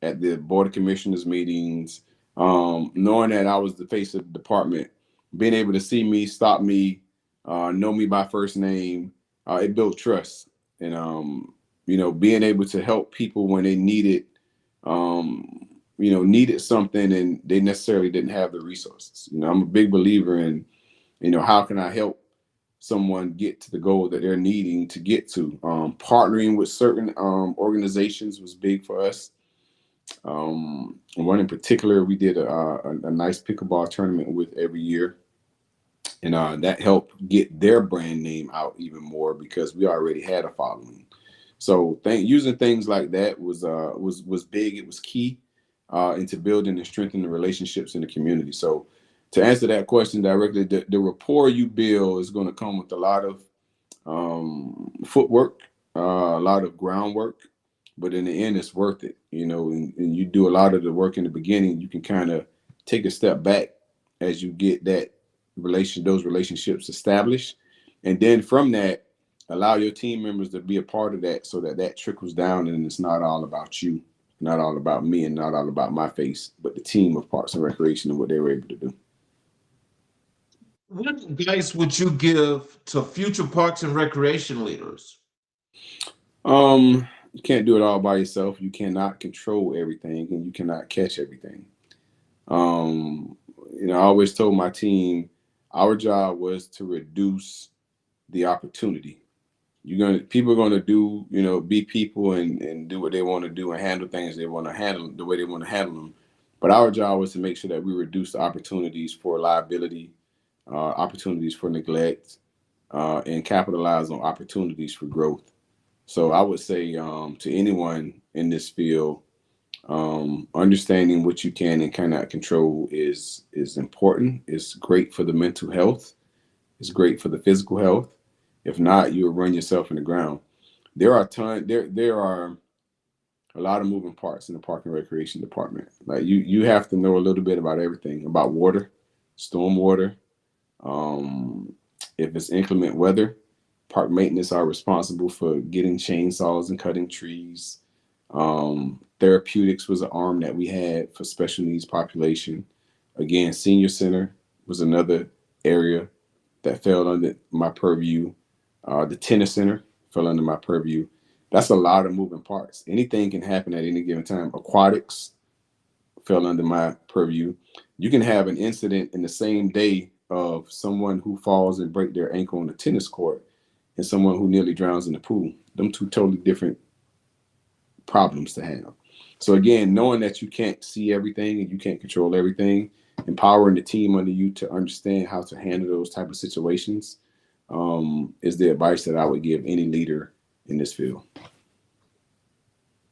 [SPEAKER 3] at the Board of Commissioners meetings, knowing that I was the face of the department, being able to see me, stop me, know me by first name, it built trust. And, being able to help people when they needed something and they necessarily didn't have the resources. I'm a big believer in, how can I help someone get to the goal that they're needing to get to? Partnering with certain organizations was big for us. One in particular, we did a nice pickleball tournament with every year. And that helped get their brand name out even more because we already had a following. So using things like that was big. It was key into building and strengthening relationships in the community. So to answer that question directly, the rapport you build is going to come with a lot of footwork, a lot of groundwork, but in the end, it's worth it. And you do a lot of the work in the beginning. You can kind of take a step back as you get those relationships established, and then from that, allow your team members to be a part of that, so that trickles down, and it's not all about you, not all about me, and not all about my face, but the team of Parks and Recreation and what they were able to do.
[SPEAKER 2] What advice would you give to future parks and recreation leaders?
[SPEAKER 3] You can't do it all by yourself. You cannot control everything, and you cannot catch everything. Um, I always told my team our job was to reduce the opportunity. People are gonna do, be people and do what they want to do and handle things they want to handle the way they want to handle them. But our job was to make sure that we reduce the opportunities for liability, opportunities for neglect, and capitalize on opportunities for growth. So I would say to anyone in this field, understanding what you can and cannot control is important. It's great for the mental health. It's great for the physical health. If not, you'll run yourself in the ground. There are a lot of moving parts in the park and recreation department. Like you have to know a little bit about everything, about water, storm water. If it's inclement weather, park maintenance are responsible for getting chainsaws and cutting trees. Therapeutics was an arm that we had for special needs population. Again, senior center was another area that fell under my purview. The tennis center fell under my purview. That's a lot of moving parts. Anything can happen at any given time. Aquatics fell under my purview. You can have an incident in the same day of someone who falls and break their ankle on the tennis court and someone who nearly drowns in the pool. Them two totally different problems to have. So again, knowing that you can't see everything and you can't control everything, empowering the team under you to understand how to handle those type of situations is the advice that I would give any leader in this field.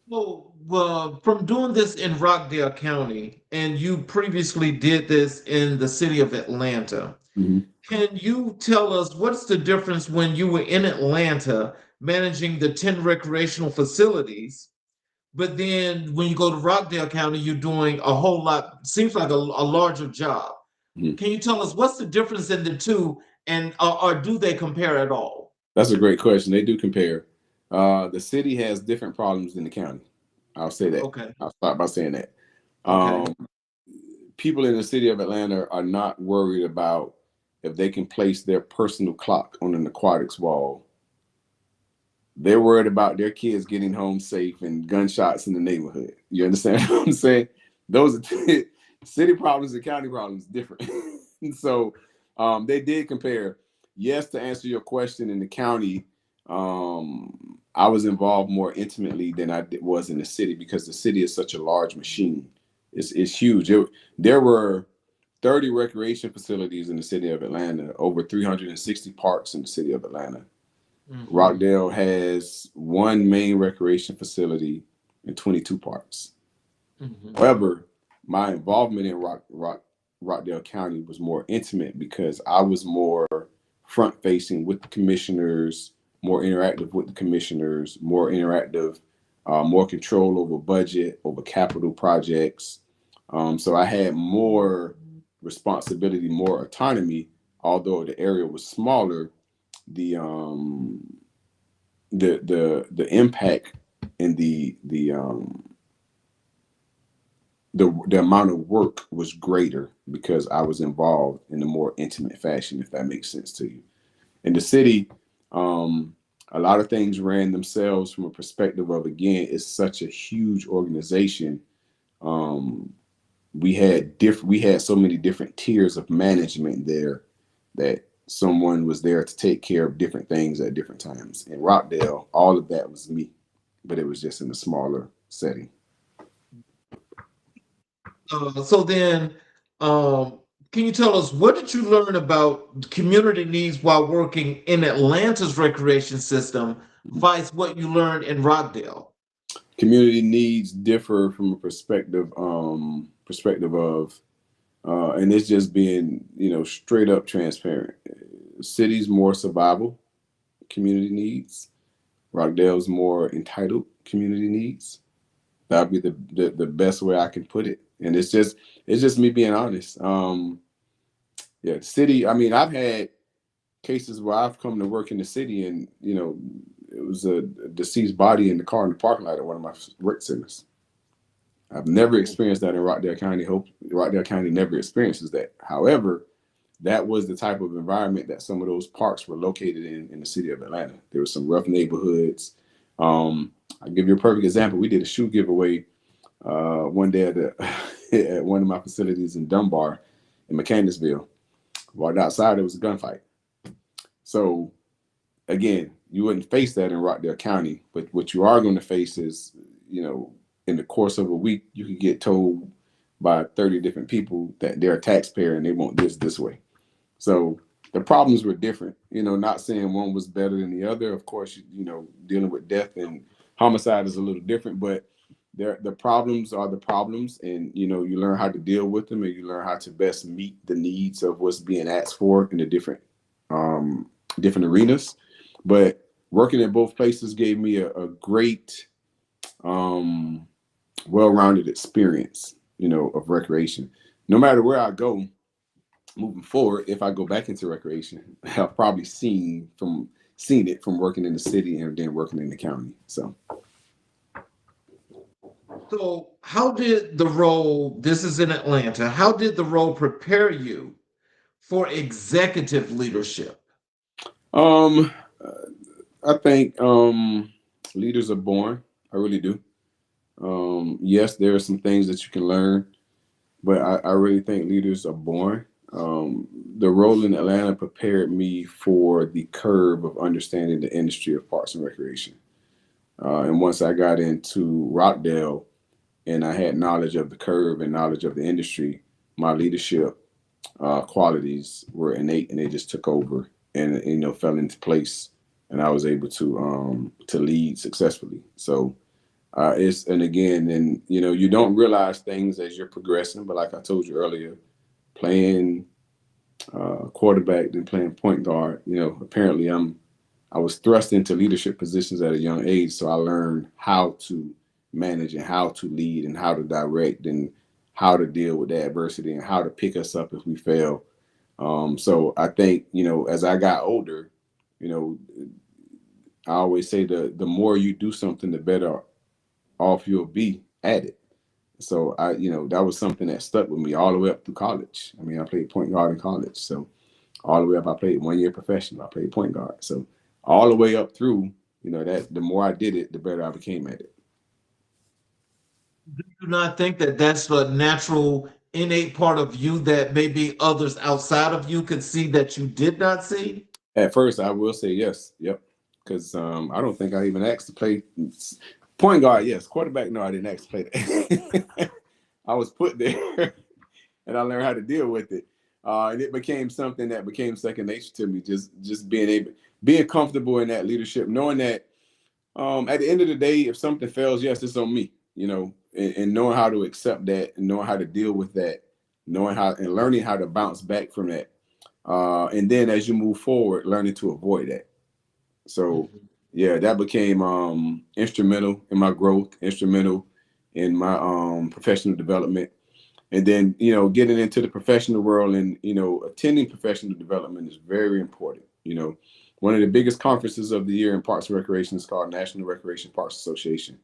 [SPEAKER 2] Well, from doing this in Rockdale County, and you previously did this in the city of Atlanta,
[SPEAKER 3] Mhm.
[SPEAKER 2] can you tell us what's the difference when you were in Atlanta managing the 10 recreational facilities, but then when you go to Rockdale County, you're doing a whole lot, seems like a larger job.
[SPEAKER 3] Mhm.
[SPEAKER 2] Can you tell us what's the difference in the two, and or do they compare at all?
[SPEAKER 3] That's a great question. They do compare. The city has different problems than the county. I'll say that.
[SPEAKER 2] Okay,
[SPEAKER 3] I'll start by saying that.
[SPEAKER 2] okay.
[SPEAKER 3] Um, People in the city of Atlanta are not worried about if they can place their personal clock on an aquatics wall. They're worried about their kids getting home safe and gunshots in the neighborhood. You understand what I'm saying? Those are city problems and county problems different. So they did compare. Yes, to answer your question, in the county, I was involved more intimately than was in the city because the city is such a large machine. It's huge. There were 30 recreation facilities in the city of Atlanta, over 360 parks in the city of Atlanta.
[SPEAKER 2] Mhm.
[SPEAKER 3] Rockdale has one main recreation facility and 22 parks.
[SPEAKER 2] Mhm.
[SPEAKER 3] However, my involvement in Rockdale County was more intimate because I was more front facing with the commissioners, more interactive with the commissioners, more interactive, more control over budget, over capital projects. So I had more responsibility, more autonomy. Although the area was smaller, the the impact and the amount of work was greater because I was involved in a more intimate fashion, if that makes sense to you. In the city, um, a lot of things ran themselves from a perspective of, again, it's such a huge organization. Um, we had so many different tiers of management there that someone was there to take care of different things at different times. In Rockdale, all of that was me, but it was just in a smaller setting.
[SPEAKER 2] So then, um, can you tell us what did you learn about community needs while working in Atlanta's recreation system vice what you learned in Rockdale?
[SPEAKER 3] Community needs differ from a perspective of, and it's just being, straight up transparent. Cities more survival community needs. Rockdale's more entitled community needs. That'd be the best way I can put it. And it's just me being honest. Yeah, city. I mean, I've had cases where I've come to work in the city, and it was a deceased body in the car in the parking lot at one of my rec centers. I've never experienced that in Rockdale County. Hope Rockdale County never experiences that. However, that was the type of environment that some of those parks were located in the city of Atlanta. There were some rough neighborhoods. I'll give you a perfect example. We did a shoe giveaway one day at one of my facilities in Dunbar, in Mechanicsville. Walked outside, it was a gunfight. So again, you wouldn't face that in Rockdale County, but what you are going to face is, in the course of a week, you could get told by 30 different people that they're a taxpayer and they want this way. So the problems were different, not saying one was better than the other. Of course, dealing with death and homicide is a little different, but the problems are the problems, and you learn how to deal with them, and you learn how to best meet the needs of what's being asked for in the different arenas. But working at both places gave me a great well-rounded experience, of recreation. No matter where I go moving forward, if I go back into recreation, I've probably seen it from working in the city and then working in the county. So
[SPEAKER 2] how did the role, this is in Atlanta, how did the role prepare you for executive leadership?
[SPEAKER 3] I think leaders are born. I really do. Yes, there are some things that you can learn, but I really think leaders are born. The role in Atlanta prepared me for the curve of understanding the industry of parks and recreation. And once I got into Rockdale and I had knowledge of the curve and knowledge of the industry, my leadership qualities were innate, and they just took over and fell into place, and I was able to lead successfully. So you don't realize things as you're progressing, but like I told you earlier, playing quarterback then playing point guard, apparently I was thrust into leadership positions at a young age, so I learned how to manage and how to lead and how to direct and how to deal with the adversity and how to pick us up if we fail. So I think, as I got older, I always say the more you do something, the better off you'll be at it. So that was something that stuck with me all the way up through college. I mean, I played point guard in college. So all the way up, I played 1 year professional. I played point guard. So all the way up through, that the more I did it, the better I became at it.
[SPEAKER 2] Do you not think that that's a natural, innate part of you that maybe others outside of you could see that you did not see?
[SPEAKER 3] At first, I will say yes. Yep. Because I don't think I even asked to play point guard. Yes. Quarterback, no, I didn't ask to play that. I was put there and I learned how to deal with it. And it became something that became second nature to me, just being comfortable in that leadership, knowing that at the end of the day, if something fails, yes, it's on me, and knowing how to accept that and knowing how to deal with that, knowing how and learning how to bounce back from that. And then as you move forward, learning to avoid that. So yeah, that became instrumental in my growth, instrumental in my professional development. And then, getting into the professional world and, attending professional development is very important. One of the biggest conferences of the year in Parks and Recreation is called National Recreation Parks Association.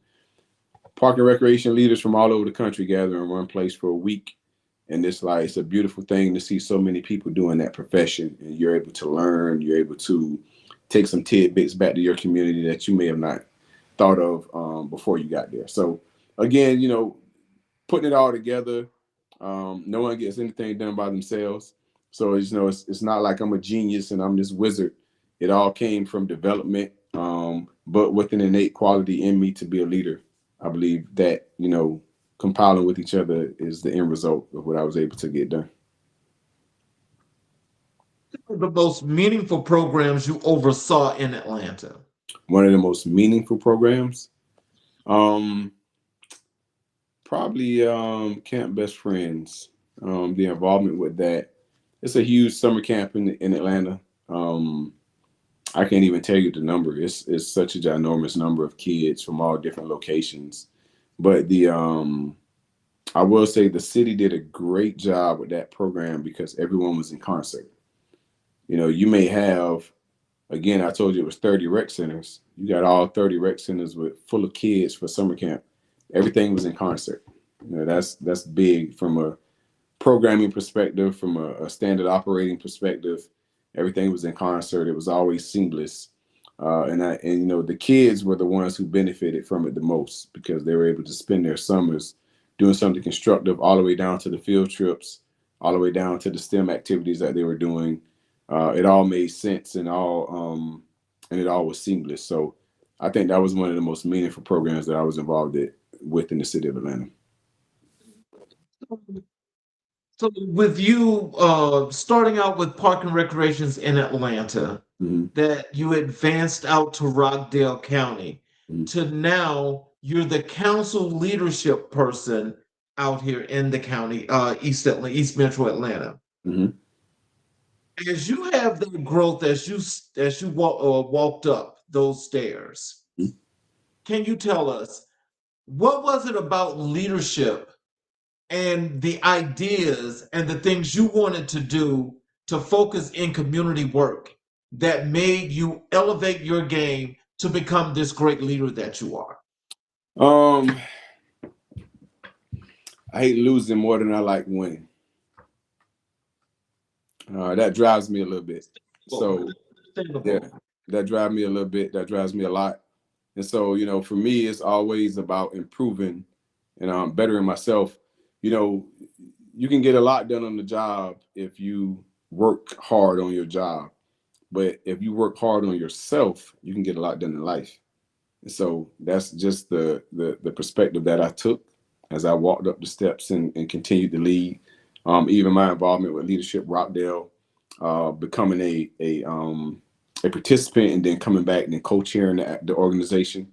[SPEAKER 3] Park and recreation leaders from all over the country gather in one place for a week. And it's a beautiful thing to see so many people doing that profession. And you're able to learn, you're able to take some tidbits back to your community that you may have not thought of before you got there. So again, putting it all together, no one gets anything done by themselves. So it's not like I'm a genius and I'm this wizard. It all came from development, but with an innate quality in me to be a leader. I believe that, compiling with each other is the end result of what I was able to get done.
[SPEAKER 2] The most meaningful programs you oversaw in Atlanta?
[SPEAKER 3] One of the most meaningful programs, um, probably Camp Best Friends. The involvement with that. It's a huge summer camp in Atlanta. I can't even tell you the number. It's such a ginormous number of kids from all different locations. But the I will say the city did a great job with that program because everyone was in concert. You may have, again, I told you it was 30 rec centers. You got all 30 rec centers with full of kids for summer camp. Everything was in concert. That's big from a programming perspective, from a standard operating perspective. Everything was in concert. It was always seamless. And the kids were the ones who benefited from it the most because they were able to spend their summers doing something constructive, all the way down to the field trips, all the way down to the STEM activities that they were doing. It all made sense and it all was seamless. So I think that was one of the most meaningful programs that I was involved with in the city of Atlanta.
[SPEAKER 2] So with you starting out with Park and Recreations in Atlanta, that you advanced out to Rockdale County, to now you're the council leadership person out here in the county, East Metro Atlanta. As you have the growth, as you walked up those stairs, can you tell us what was it about leadership and the ideas and the things you wanted to do to focus in community work that made you elevate your game to become this great leader that you are?
[SPEAKER 3] I hate losing more than I like winning. That drives me a little bit. So yeah, that drives me a little bit. That drives me a lot. And so, for me, it's always about improving and bettering myself. You can get a lot done on the job if you work hard on your job. But if you work hard on yourself, you can get a lot done in life. And so that's just the perspective that I took as I walked up the steps and continued to lead. Even my involvement with Leadership Rockdale, becoming a participant and then coming back and then co-chairing the organization.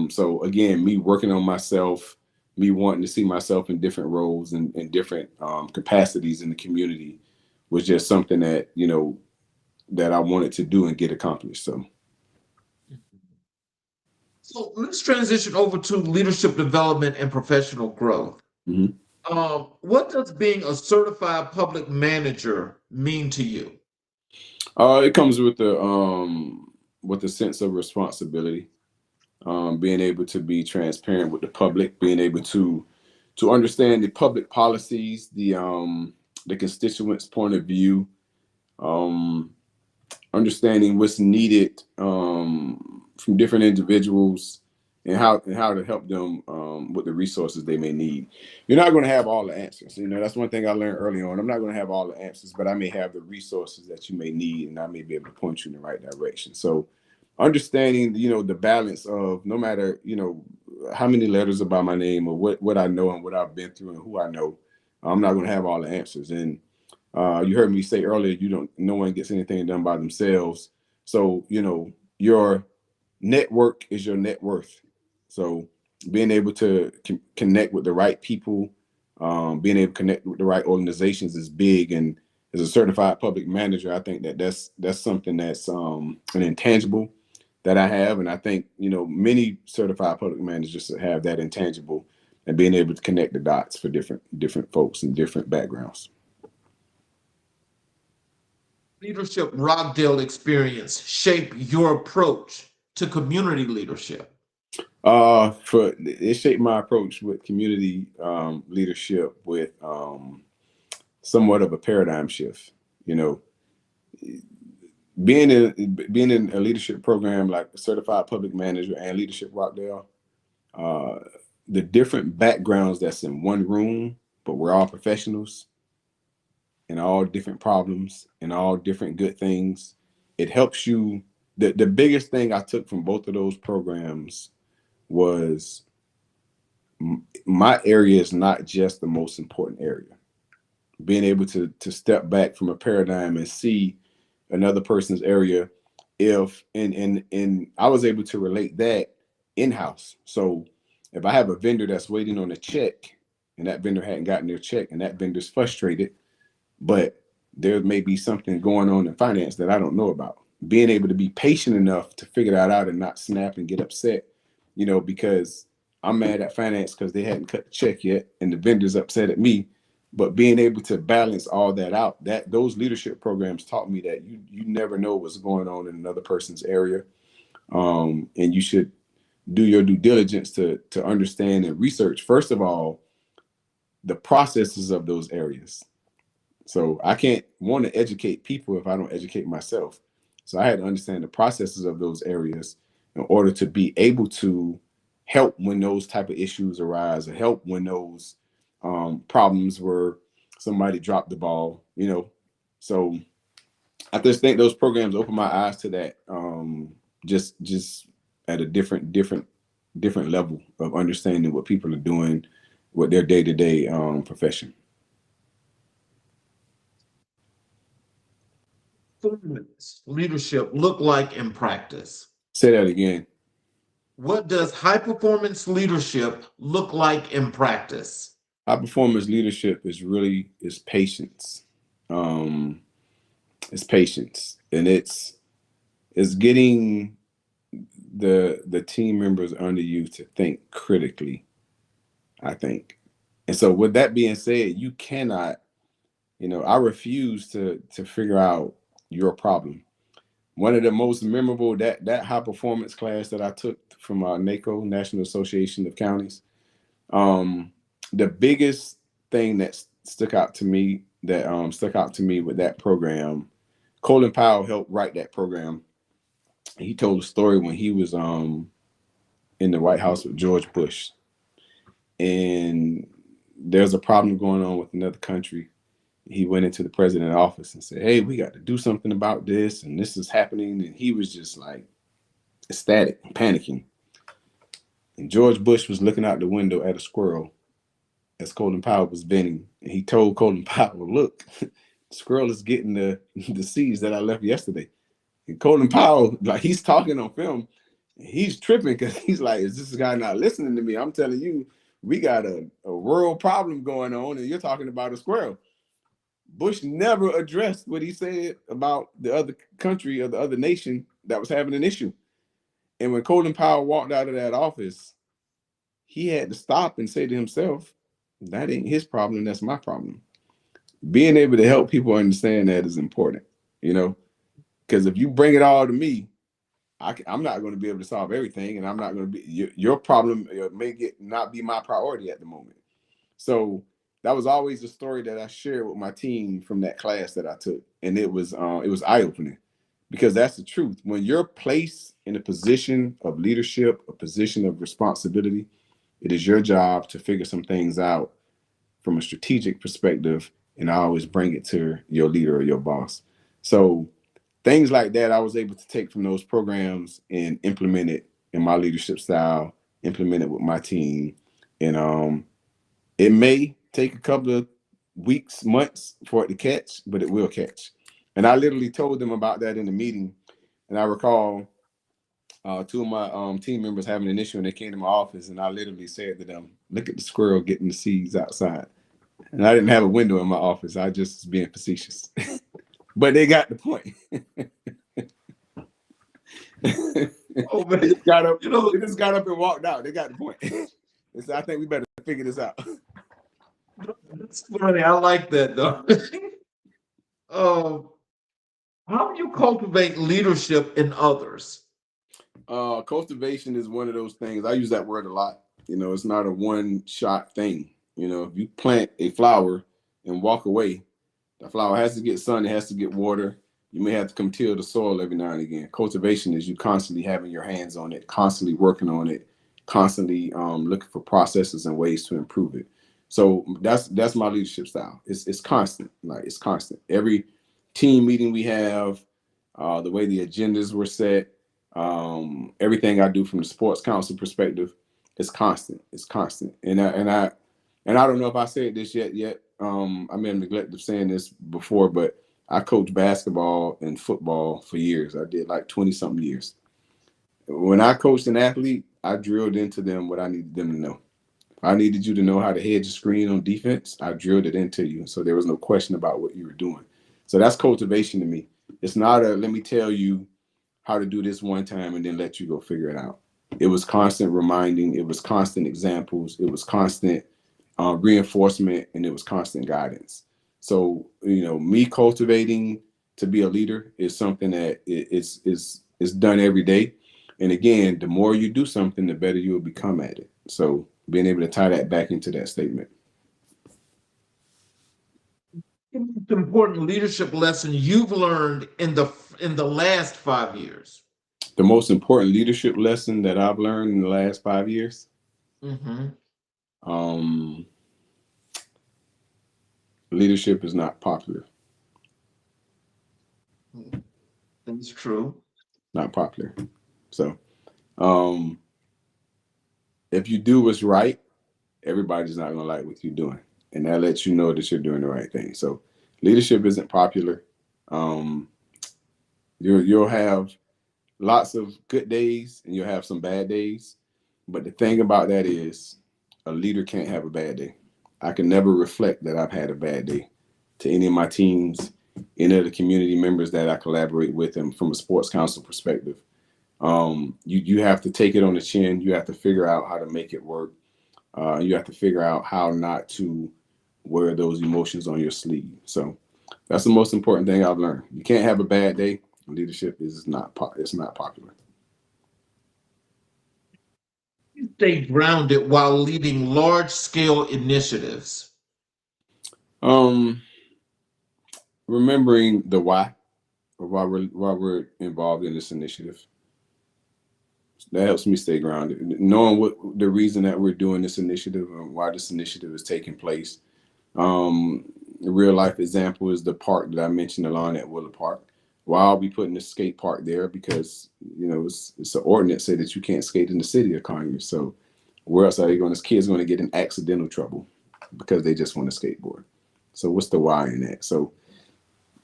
[SPEAKER 3] So again, me working on myself, me wanting to see myself in different roles and different capacities in the community was just something that, that I wanted to do and get accomplished.
[SPEAKER 2] So let's transition over to leadership development and professional growth. What does being a certified public manager mean to you?
[SPEAKER 3] It comes with the sense of responsibility, being able to be transparent with the public, being able to understand the public policies, the constituents' point of view, understanding what's needed from different individuals and how to help them with the resources they may need. You're not going to have all the answers. That's one thing I learned early on. I'm not going to have all the answers, but I may have the resources that you may need, and I may be able to point you in the right direction. So understanding, the balance of no matter, how many letters are by my name or what I know and what I've been through and who I know, I'm not going to have all the answers. And you heard me say earlier, no one gets anything done by themselves. So, your network is your net worth. So being able to connect with the right people, being able to connect with the right organizations is big. And as a certified public manager, I think that's something that's an intangible that I have. And I think, many certified public managers have that intangible and being able to connect the dots for different folks and different backgrounds.
[SPEAKER 2] Leadership Rockdale experience shape your approach to community leadership?
[SPEAKER 3] It shaped my approach with community leadership with somewhat of a paradigm shift. Being in a leadership program like Certified Public Manager and Leadership Rockdale, the different backgrounds that's in one room, but we're all professionals and all different problems and all different good things. It helps you. The biggest thing I took from both of those programs was my area is not just the most important area. Being able to step back from a paradigm and see another person's area if and I was able to relate that in-house. So if I have a vendor that's waiting on a check and that vendor hadn't gotten their check and that vendor's frustrated, but there may be something going on in finance that I don't know about. Being able to be patient enough to figure that out and not snap and get upset, because I'm mad at finance because they hadn't cut the check yet and the vendor's upset at me. But being able to balance all that out, that those leadership programs taught me that you never know what's going on in another person's area. And you should do your due diligence to understand and research, first of all, the processes of those areas. So I can't want to educate people if I don't educate myself. So I had to understand the processes of those areas in order to be able to help when those type of issues arise, or help when those problems where somebody dropped the ball, So I just think those programs open my eyes to that, just at a different level of understanding what people are doing with their day-to-day profession.
[SPEAKER 2] Performance leadership look like in practice?
[SPEAKER 3] Say that again.
[SPEAKER 2] What does high performance leadership look like in practice?
[SPEAKER 3] High performance leadership is patience. It's patience, and it's getting the team members under you to think critically, I think. And so with that being said, you cannot, I refuse to figure out your problem. One of the most memorable, that high performance class that I took from NACO, National Association of Counties, the biggest thing that stuck out to me with that program, Colin Powell helped write that program. He told a story when he was in the White House with George Bush, and there's a problem going on with another country. He went into the president's office and said, "Hey, we got to do something about this, and this is happening." And he was just like ecstatic, panicking. And George Bush was looking out the window at a squirrel as Colin Powell was venting. And he told Colin Powell, "Look, the squirrel is getting the seeds that I left yesterday." And Colin Powell, like, he's talking on film, and he's tripping because he's like, "Is this guy not listening to me? I'm telling you, we got a world problem going on, and you're talking about a squirrel." Bush never addressed what he said about the other country or the other nation that was having an issue. And when Colin Powell walked out of that office, he had to stop and say to himself, "That ain't his problem, that's my problem." Being able to help people understand that is important, because if you bring it all to me, I'm not going to be able to solve everything, and I'm not going to be your problem may not be my priority at the moment. So that was always the story that I shared with my team from that class that I took, and it was eye-opening, because that's the truth. When you're placed in a position of leadership, a position of responsibility, it is your job to figure some things out from a strategic perspective, and I always bring it to your leader or your boss. So things like that I was able to take from those programs and implement it in my leadership style, implement it with my team, and it may take a couple of weeks, months for it to catch, but it will catch. And I literally told them about that in the meeting. And I recall two of my team members having an issue, and they came to my office, and I literally said to them, "Look at the squirrel getting the seeds outside." And I didn't have a window in my office. I just was being facetious. But they got the point.
[SPEAKER 2] Oh man,
[SPEAKER 3] They just got up, they just got up and walked out. They got the point. And so I think we better figure this out.
[SPEAKER 2] that's funny. I like that though. How do you cultivate leadership in others?
[SPEAKER 3] Cultivation is one of those things. I use that word a lot. It's not a one-shot thing. If you plant a flower and walk away, the flower has to get sun, it has to get water. You may have to come till the soil every now and again. Cultivation is you constantly having your hands on it, constantly working on it, constantly looking for processes and ways to improve it. So that's my leadership style. It's constant. Like, it's constant. Every team meeting we have, the way the agendas were set, everything I do from the sports council perspective, it's constant. It's constant. And I don't know if I said this yet. I may have neglected saying this before, but I coached basketball and football for years. I did like 20 something years. When I coached an athlete, I drilled into them what I needed them to know. If I needed you to know how to hedge a screen on defense, I drilled it into you. So there was no question about what you were doing. So that's cultivation to me. It's not a let me tell you how to do this one time and then let you go figure it out. It was constant reminding, it was constant examples, it was constant reinforcement, and it was constant guidance. So, me cultivating to be a leader is something that is done every day. And again, the more you do something, the better you will become at it. So being able to tie that back into that statement.
[SPEAKER 2] The most important leadership lesson you've learned in the last 5 years?
[SPEAKER 3] The most important leadership lesson that I've learned in the last 5 years. Um, leadership is not popular.
[SPEAKER 2] That's true.
[SPEAKER 3] Not popular. So, if you do what's right, everybody's not going to like what you're doing. And that lets you know that you're doing the right thing. So leadership isn't popular. You'll have lots of good days and you'll have some bad days. But the thing about that is a leader can't have a bad day. I can never reflect that I've had a bad day to any of my teams, any of the community members that I collaborate with, and from a sports council perspective. You have to take it on the chin. You have to figure out how to make it work. You have to figure out how not to wear those emotions on your sleeve. So that's the most important thing I've learned. You can't have a bad day. Leadership is it's not popular.
[SPEAKER 2] You stay grounded while leading large-scale initiatives.
[SPEAKER 3] Remembering the why, or why we're involved in this initiative. That helps me stay grounded. Knowing what the reason that we're doing this initiative and why this initiative is taking place. A real life example is the park that I mentioned, the lawn at Willard Park. Why are we putting the skate park there? Because it's an ordinance say that you can't skate in the city of Conyers. So where else are they going? This kid's going to get in accidental trouble because they just want to skateboard. So what's the why in that? So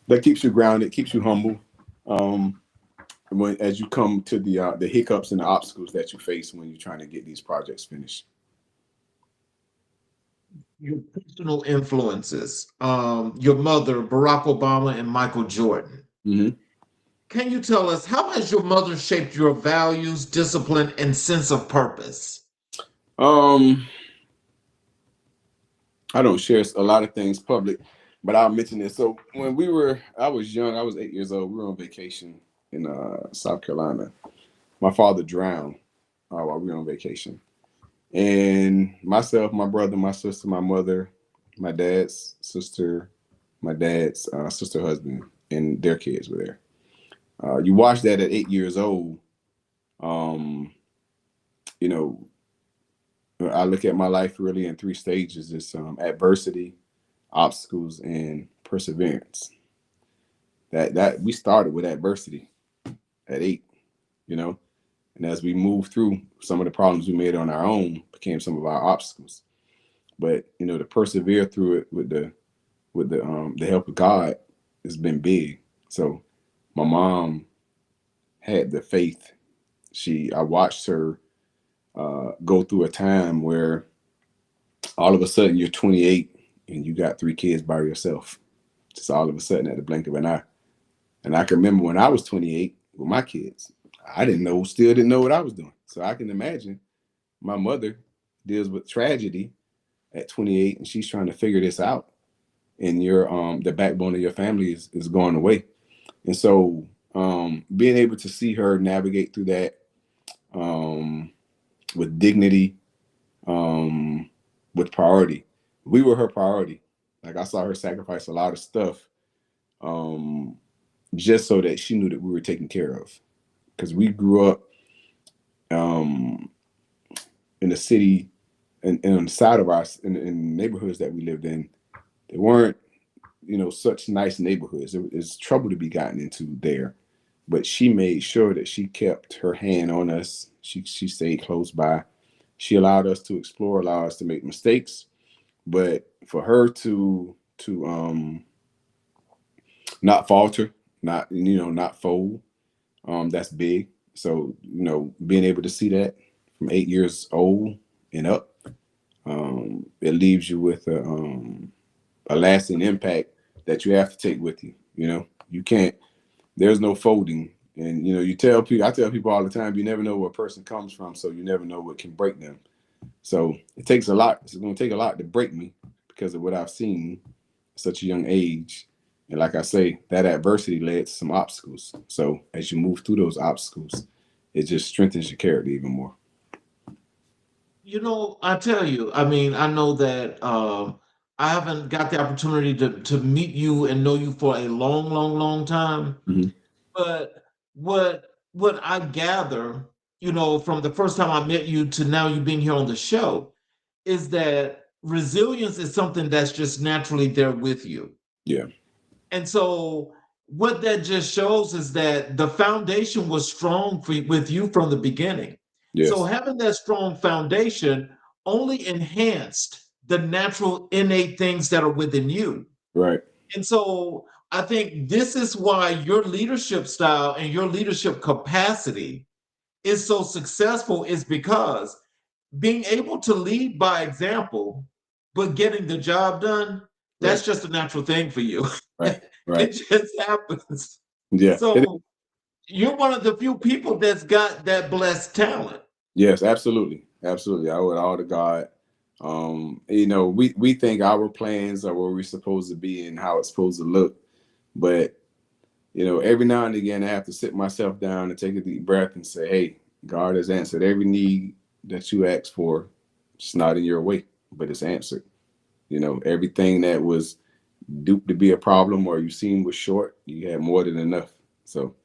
[SPEAKER 3] that keeps you grounded, keeps you humble. As you come to the hiccups and the obstacles that you face when you're trying to get these projects finished.
[SPEAKER 2] Your personal influences, your mother, Barack Obama, and Michael Jordan.
[SPEAKER 3] Mm-hmm.
[SPEAKER 2] Can you tell us how has your mother shaped your values, discipline, and sense of purpose?
[SPEAKER 3] I don't share a lot of things public, but I'll mention this. So when I was young, I was 8 years old. We were on vacation in South Carolina. My father drowned while we were on vacation. And myself, my brother, my sister, my mother, my dad's sister, my dad's sister husband, and their kids were there. You watch that at 8 years old. I look at my life really in three stages. It's adversity, obstacles, and perseverance. That we started with adversity at 8, and as we moved through, some of the problems we made on our own became some of our obstacles. But to persevere through it with the help of God has been big. So my mom had the faith. I watched her go through a time where all of a sudden you're 28 and you got 3 kids by yourself. Just all of a sudden at the blink of an eye. And I can remember when I was 28 with my kids, still didn't know what I was doing. So I can imagine my mother deals with tragedy at 28 and she's trying to figure this out. And the backbone of your family is going away. And so being able to see her navigate through that with dignity, with priority. We were her priority. Like I saw her sacrifice a lot of stuff just so that she knew that we were taken care of. Because we grew up in the city and on the side of in neighborhoods that we lived in, they weren't, such nice neighborhoods. It's trouble to be gotten into there. But she made sure that she kept her hand on us. She stayed close by. She allowed us to explore, allowed us to make mistakes. But for her to not falter, not fold. That's big. So, being able to see that from 8 years old and up, it leaves you with a lasting impact that you have to take with you. You can't, there's no folding. And, I tell people all the time, you never know where a person comes from. So you never know what can break them. So it takes a lot. It's going to take a lot to break me because of what I've seen at such a young age. And like I say, that adversity led to some obstacles. So as you move through those obstacles, it just strengthens your character even more.
[SPEAKER 2] I tell you, I mean, I know that I haven't got the opportunity to meet you and know you for a long, long, long time.
[SPEAKER 3] Mhm.
[SPEAKER 2] But what I gather, from the first time I met you to now you being here on the show, is that resilience is something that's just naturally there with you.
[SPEAKER 3] Yeah.
[SPEAKER 2] And so what that just shows is that the foundation was strong with you from the beginning. So
[SPEAKER 3] Yes.
[SPEAKER 2] having that strong foundation only enhanced the natural innate things that are within you.
[SPEAKER 3] Right.
[SPEAKER 2] And so I think this is why your leadership style and your leadership capacity is so successful, is because being able to lead by example, but getting the job done,
[SPEAKER 3] Right.
[SPEAKER 2] that's just a natural thing for you.
[SPEAKER 3] Right. Right.
[SPEAKER 2] It just happens.
[SPEAKER 3] Yeah.
[SPEAKER 2] So you're one of the few people that's got that blessed talent.
[SPEAKER 3] Yes, absolutely. Absolutely. I owe it all to God. We think our plans are where we're supposed to be and how it's supposed to look. But, every now and again, I have to sit myself down and take a deep breath and say, hey, God has answered every need that you asked for. It's not in your way, but it's answered. Everything that was duped to be a problem or you seen was short, you had more than enough. So,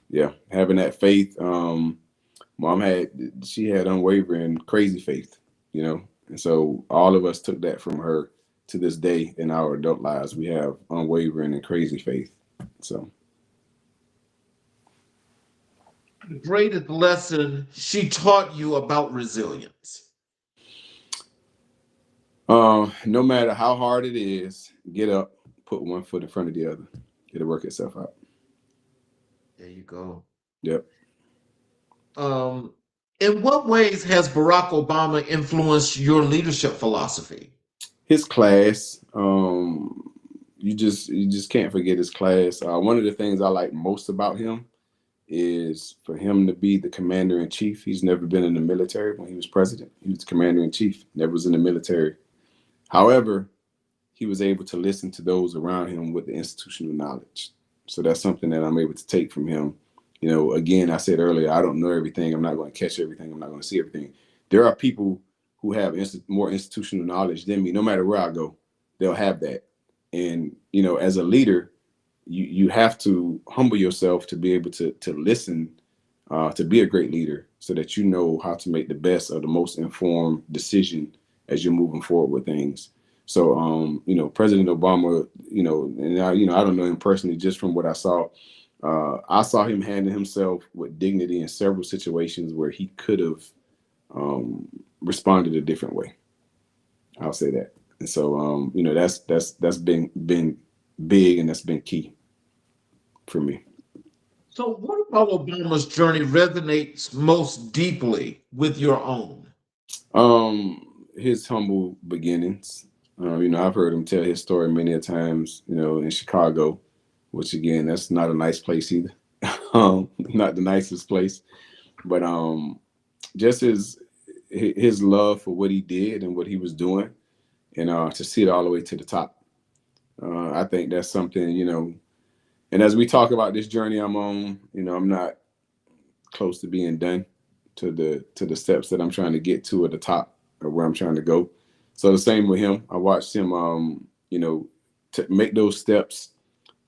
[SPEAKER 3] yeah, having that faith. Mom she had unwavering, crazy faith, and so all of us took that from her to this day in our adult lives. We have unwavering and crazy faith. So,
[SPEAKER 2] The greatest lesson she taught you about resilience.
[SPEAKER 3] no matter how hard it is, get up, put one foot in front of the other. It'll work itself out.
[SPEAKER 2] There you go.
[SPEAKER 3] Yep.
[SPEAKER 2] Um, in what ways has Barack Obama influenced your leadership philosophy?
[SPEAKER 3] His class, you just can't forget his class. One of the things I like most about him is for him to be the commander in chief. He's never been in the military. When he was president, he was commander in chief, never was in the military. However, he was able to listen to those around him with the institutional knowledge. So that's something that I'm able to take from him. Again, I said earlier, I don't know everything. I'm not going to catch everything. I'm not going to see everything. There are people who have more institutional knowledge than me. No matter where I go, they'll have that. And, as a leader, you have to humble yourself to be able to listen, to be a great leader so that you know how to make the best or the most informed decision as you're moving forward with things. So, President Obama, and I don't know him personally, just from what I saw him handle himself with dignity in several situations where he could have responded a different way. I'll say that. And so, that's been big, and that's been key for me.
[SPEAKER 2] So, what about Obama's journey resonates most deeply with your own?
[SPEAKER 3] His humble beginnings. I've heard him tell his story many a times. In Chicago, which again, that's not a nice place either. Not the nicest place, but just his love for what he did and what he was doing, and to see it all the way to the top. I think that's something, and as we talk about this journey I'm on, I'm not close to being done to the steps that I'm trying to get to at the top of where I'm trying to go. So the same with him. I watched him, to make those steps,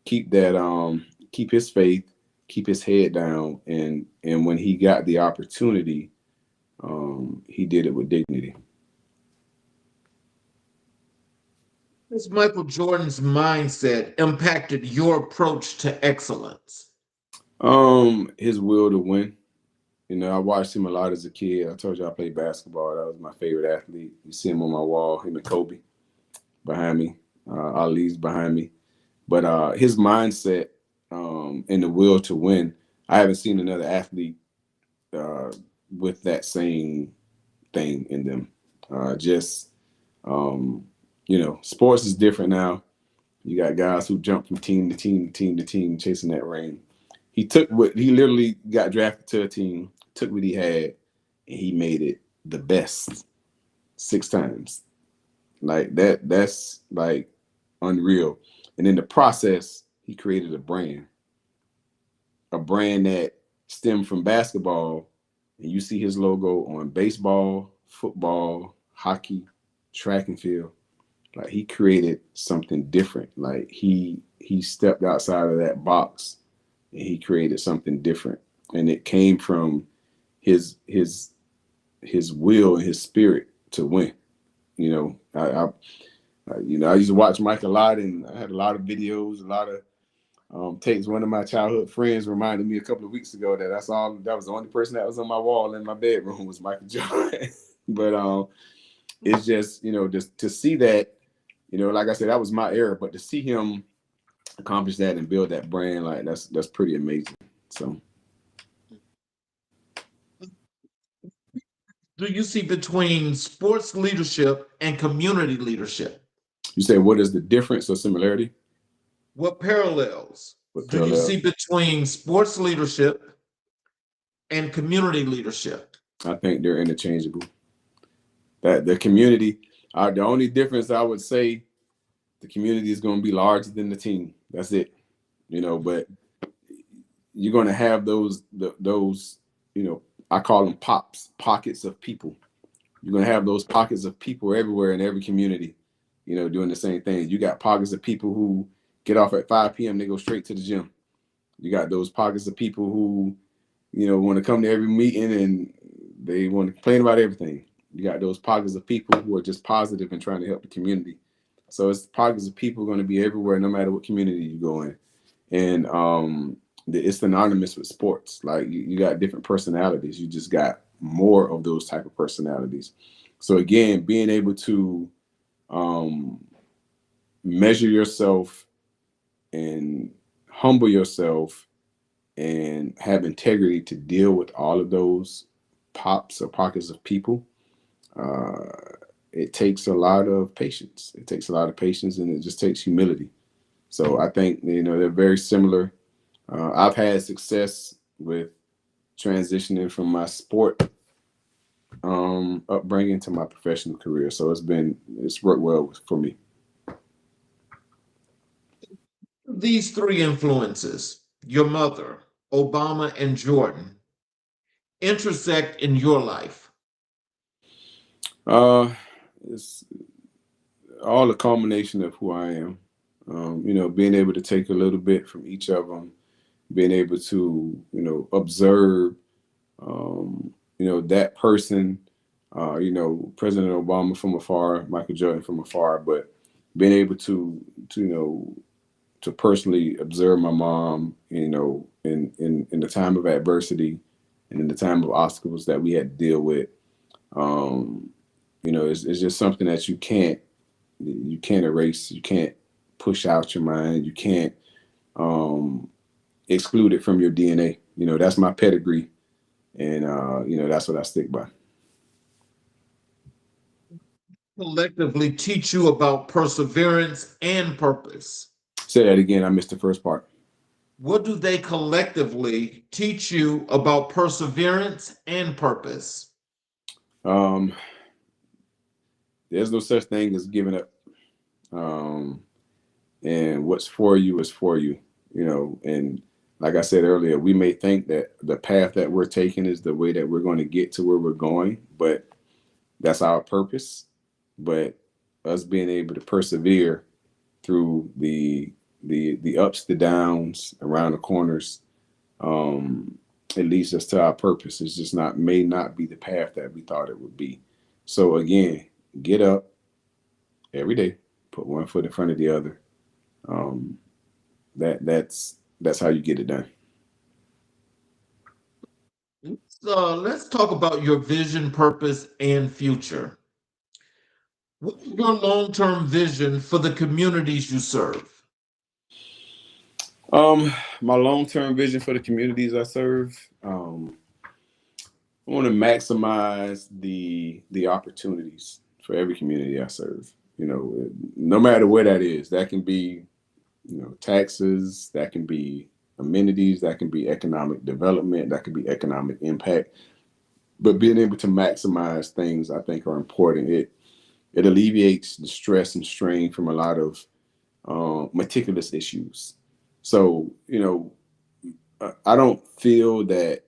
[SPEAKER 3] keep his faith, keep his head down, and when he got the opportunity, he did it with dignity.
[SPEAKER 2] Has Michael Jordan's mindset impacted your approach to excellence?
[SPEAKER 3] His will to win. I watched him a lot as a kid. I told you I played basketball. That was my favorite athlete. You see him on my wall, him and Kobe behind me. Ali's behind me. But his mindset and the will to win, I haven't seen another athlete uh, with that same thing in them. Just sports is different now. You got guys who jump from team to team to team to team, chasing that ring. He literally got drafted to a team, took what he had, and he made it the best 6 times. Like that's like unreal. And in the process, he created a brand that stemmed from basketball. And you see his logo on baseball, football, hockey, track and field. Like he created something different. Like he stepped outside of that box and he created something different. And it came from his will and his spirit to win. You know, I used to watch Mike a lot, and I had a lot of videos, a lot of tapes. One of my childhood friends reminded me a couple of weeks ago that that was the only person that was on my wall in my bedroom was Michael Jordan. But it's just just to see that, like I said, that was my era, but to see him accomplish that and build that brand, like that's pretty amazing. So
[SPEAKER 2] Do you see between sports leadership and community leadership?
[SPEAKER 3] you say, what is the difference or similarity?
[SPEAKER 2] What parallels
[SPEAKER 3] What
[SPEAKER 2] do you
[SPEAKER 3] parallel?
[SPEAKER 2] see between sports leadership and community leadership?
[SPEAKER 3] I think they're interchangeable. That the community, the only difference I would say, the community is going to be larger than the team. That's it. But you're going to have those, I call them pockets of people. You're going to have those pockets of people everywhere in every community, doing the same thing. You got pockets of people who get off at 5 p.m. They go straight to the gym. You got those pockets of people who, want to come to every meeting and they want to complain about everything. You got those pockets of people who are just positive and trying to help the community. So it's pockets of people going to be everywhere, no matter what community you go in. And it's synonymous with sports. Like you got different personalities. You just got more of those type of personalities. So again, being able to measure yourself and humble yourself and have integrity to deal with all of those pops or pockets of people, it takes a lot of patience. It takes a lot of patience, and it just takes humility. So I think they're very similar. I've had success with transitioning from my sport upbringing to my professional career. So it's worked well for me.
[SPEAKER 2] These three influences, your mother, Obama, and Jordan, intersect in your life.
[SPEAKER 3] It's all a culmination of who I am. Being able to take a little bit from each of them, being able to, observe, that person, President Obama from afar, Michael Jordan from afar, but being able to personally observe my mom, in the time of adversity and in the time of obstacles that we had to deal with. It's just something that you can't erase. You can't push out your mind. You can't exclude it from your DNA. That's my pedigree, and that's what I stick by.
[SPEAKER 2] Collectively teach you about perseverance and purpose.
[SPEAKER 3] Say that again. I missed the first part.
[SPEAKER 2] What do they collectively teach you about perseverance and purpose?
[SPEAKER 3] Um, there's no such thing as giving up. And what's for you is for you, and like I said earlier, we may think that the path that we're taking is the way that we're going to get to where we're going, but that's our purpose. But us being able to persevere through the ups, the downs, around the corners, it leads us to our purpose. It's just may not be the path that we thought it would be. So again, get up every day, put one foot in front of the other. That's how you get it done.
[SPEAKER 2] Let's talk about your vision, purpose, and future. What is your long-term vision for the communities you serve?
[SPEAKER 3] My long-term vision for the communities I serve, I want to maximize the opportunities for every community I serve. You know, no matter where that is, that can be, you know, taxes, that can be amenities, that can be economic development, that can be economic impact. But being able to maximize things, I think, are important. It alleviates the stress and strain from a lot of meticulous issues. So, you know, I don't feel that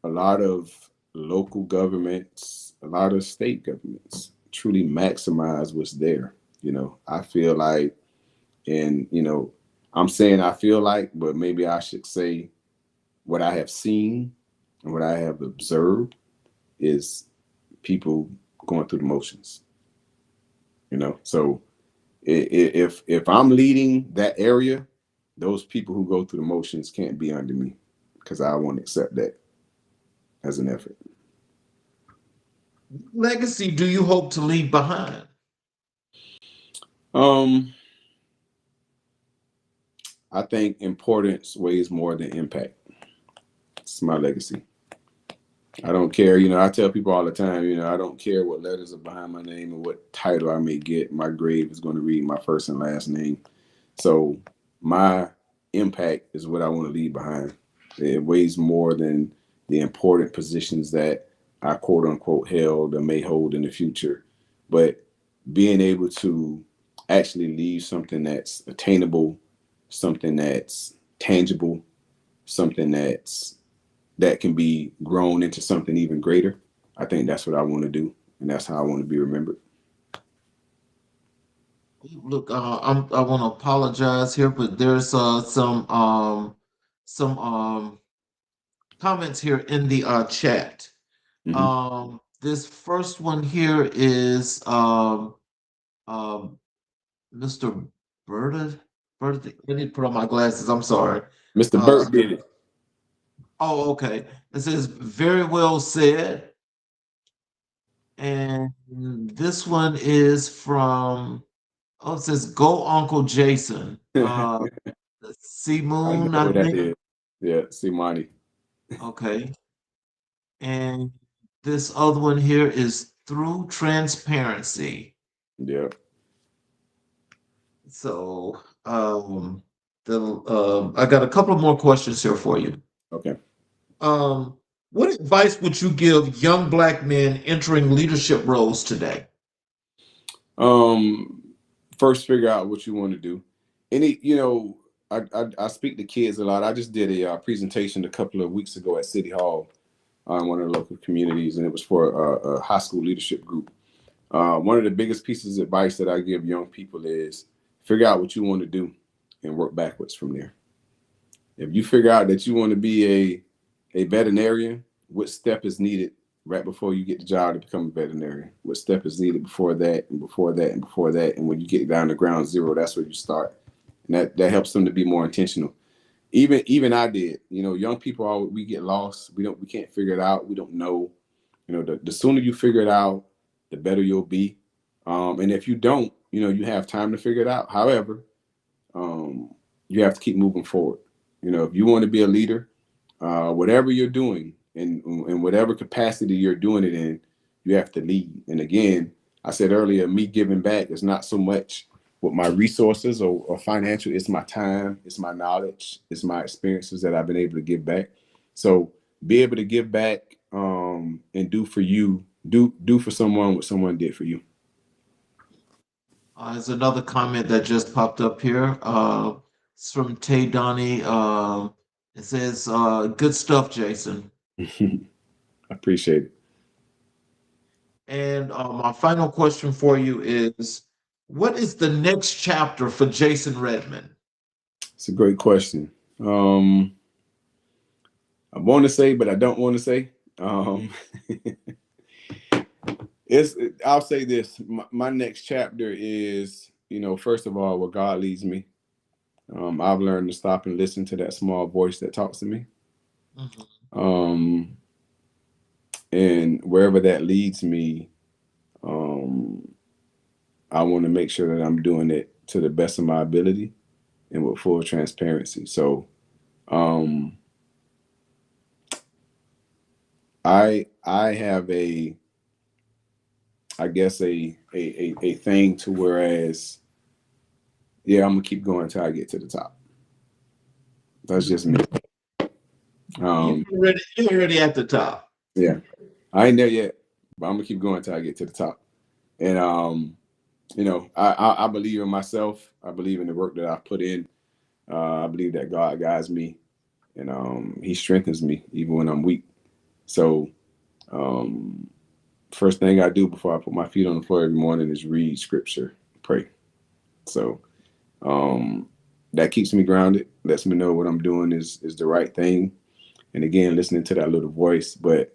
[SPEAKER 3] a lot of local governments, a lot of state governments truly maximize what's there. You know, I feel like, and, you know, I'm saying I feel like, but maybe I should say what I have seen and what I have observed is people going through the motions, you know? So if I'm leading that area, those people who go through the motions can't be under me because I won't accept that as an effort.
[SPEAKER 2] Legacy do you hope to leave behind?
[SPEAKER 3] Um, I think importance weighs more than impact. It's my legacy. I don't care, you know, I tell people all the time, you know, I don't care what letters are behind my name and what title I may get. My grave is going to read my first and last name. So my impact is what I want to leave behind. It weighs more than the important positions that I quote unquote held or may hold in the future. But being able to actually leave something that's attainable, something that's tangible, something that can be grown into something even greater. I think that's what I want to do, and that's how I want to be remembered.
[SPEAKER 2] Look, I want to apologize here, but there's some comments here in the chat.
[SPEAKER 3] Hmm.
[SPEAKER 2] This first one here is um, Mr. Berta. Berta, I need to put on my glasses. I'm sorry.
[SPEAKER 3] Mr.
[SPEAKER 2] Uh,
[SPEAKER 3] Burt did it.
[SPEAKER 2] oh, okay. It says very well said, and this one is from. Oh, it says go Uncle Jason. C
[SPEAKER 3] I know
[SPEAKER 2] Moon, I
[SPEAKER 3] what that
[SPEAKER 2] think.
[SPEAKER 3] is. Yeah, Simani.
[SPEAKER 2] Okay. And this other one here is through transparency.
[SPEAKER 3] Yeah.
[SPEAKER 2] So the I got a couple more questions here for you.
[SPEAKER 3] Okay.
[SPEAKER 2] Um, what advice would you give young black men entering leadership roles today?
[SPEAKER 3] Um, First figure out what you want to do. Any, you know, I speak to kids a lot. I just did a presentation a couple of weeks ago at City Hall on one of the local communities, and it was for a high school leadership group. One of the biggest pieces of advice that I give young people is figure out what you want to do and work backwards from there. If you figure out that you want to be a veterinarian, what step is needed right before you get the job to become a veterinarian? What step is needed before that and before that and before that? And when you get down to ground zero, that's where you start. And that helps them to be more intentional. Even I did. You know, young people we get lost. We can't figure it out. We don't know. You know, the sooner you figure it out, the better you'll be. And if you don't, you know, you have time to figure it out. However, you have to keep moving forward. You know, if you want to be a leader, whatever you're doing in whatever capacity you're doing it in, you have to lead. And again, I said earlier, me giving back is not so much with my resources or financial, it's my time, it's my knowledge, it's my experiences that I've been able to give back. So be able to give back and do for you, do for someone what someone did for you.
[SPEAKER 2] There's another comment that just popped up here. It's from Tay Donnie. It says, good stuff, Jason.
[SPEAKER 3] I appreciate it.
[SPEAKER 2] And my final question for you is, what is the next chapter for Jason Redmond?
[SPEAKER 3] It's a great question. I want to say, but I don't want to say. Um, I'll say this. My next chapter is, you know, first of all, where God leads me. I've learned to stop and listen to that small voice that talks to me.
[SPEAKER 2] Mhm.
[SPEAKER 3] And wherever that leads me, I want to make sure that I'm doing it to the best of my ability and with full transparency. So I have I guess a thing to whereas I'm gonna keep going until I get to the top. That's just me.
[SPEAKER 2] You're already at the top.
[SPEAKER 3] Yeah, I ain't there yet, but I'm gonna keep going until I get to the top. And I believe in myself. I believe in the work that I've put in. I believe that God guides me, and He strengthens me even when I'm weak. So, first thing I do before I put my feet on the floor every morning is read scripture, pray. So, that keeps me grounded. Lets me know what I'm doing is the right thing. And again, listening to that little voice. But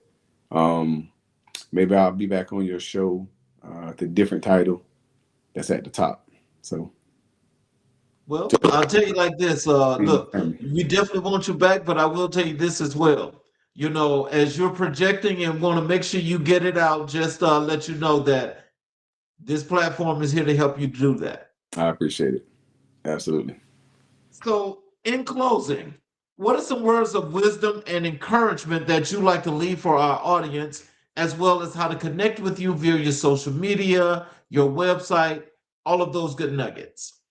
[SPEAKER 3] maybe I'll be back on your show, with a different title that's at the top. So,
[SPEAKER 2] well, I'll tell you like this. Look, we definitely want you back, but I will tell you this as well. You know, as you're projecting and want to make sure you get it out, just let you know that this platform is here to help you do that.
[SPEAKER 3] I appreciate it. Absolutely.
[SPEAKER 2] So, in closing, what are some words of wisdom and encouragement that you like to leave for our audience, as well as how to connect with you via your social media, your website, all of those good nuggets?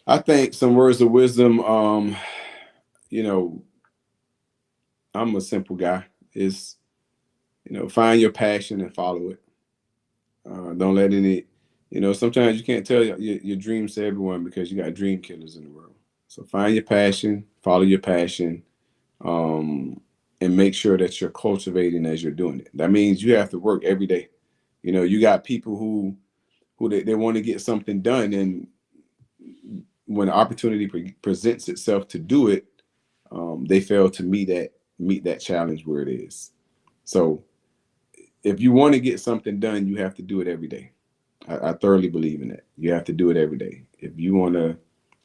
[SPEAKER 3] I think some words of wisdom. I'm a simple guy. Is find your passion and follow it. Don't let any. Sometimes you can't tell your dreams to everyone because you got dream killers in the world. So find your passion, follow your passion, and make sure that you're cultivating as you're doing it. That means you have to work every day. You got people who they want to get something done, and when the opportunity presents itself to do it, they fail to meet that challenge where it is. So if you want to get something done, you have to do it every day. I thoroughly believe in that. You have to do it every day. If you want to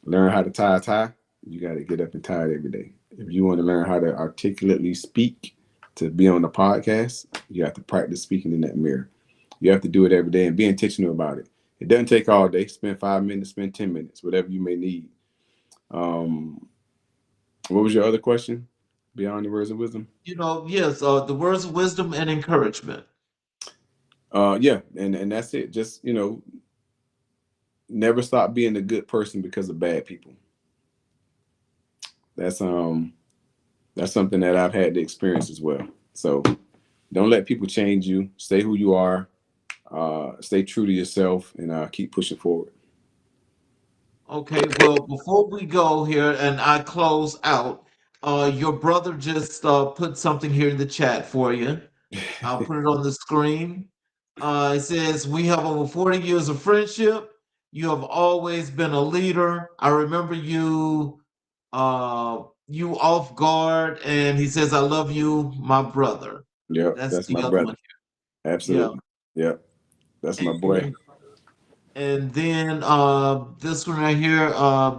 [SPEAKER 3] learn how to tie a tie, you got to get up and tie it every day. If you want to learn how to articulately speak to be on the podcast, you have to practice speaking in that mirror. You have to do it every day and be intentional about it. It doesn't take all day. Spend 5 minutes, spend 10 minutes, whatever you may need. What was your other question beyond the words of wisdom?
[SPEAKER 2] Yes, the words of wisdom and encouragement.
[SPEAKER 3] Yeah, and that's it. Just never stop being a good person because of bad people. That's something that I've had to experience as well. So don't let people change you. Stay who you are. Stay true to yourself, and keep pushing forward.
[SPEAKER 2] Okay, well, before we go here and I close out, your brother just put something here in the chat for you. I'll put it on the screen. It says, "We have over 40 years of friendship. You have always been a leader. I remember you off guard." And he says, "I love you, my brother."
[SPEAKER 3] Yep,
[SPEAKER 2] That's
[SPEAKER 3] that's
[SPEAKER 2] the
[SPEAKER 3] my
[SPEAKER 2] other
[SPEAKER 3] brother.
[SPEAKER 2] one here. Yeah.
[SPEAKER 3] Absolutely. Yep, that's my boy.
[SPEAKER 2] And then this one right here,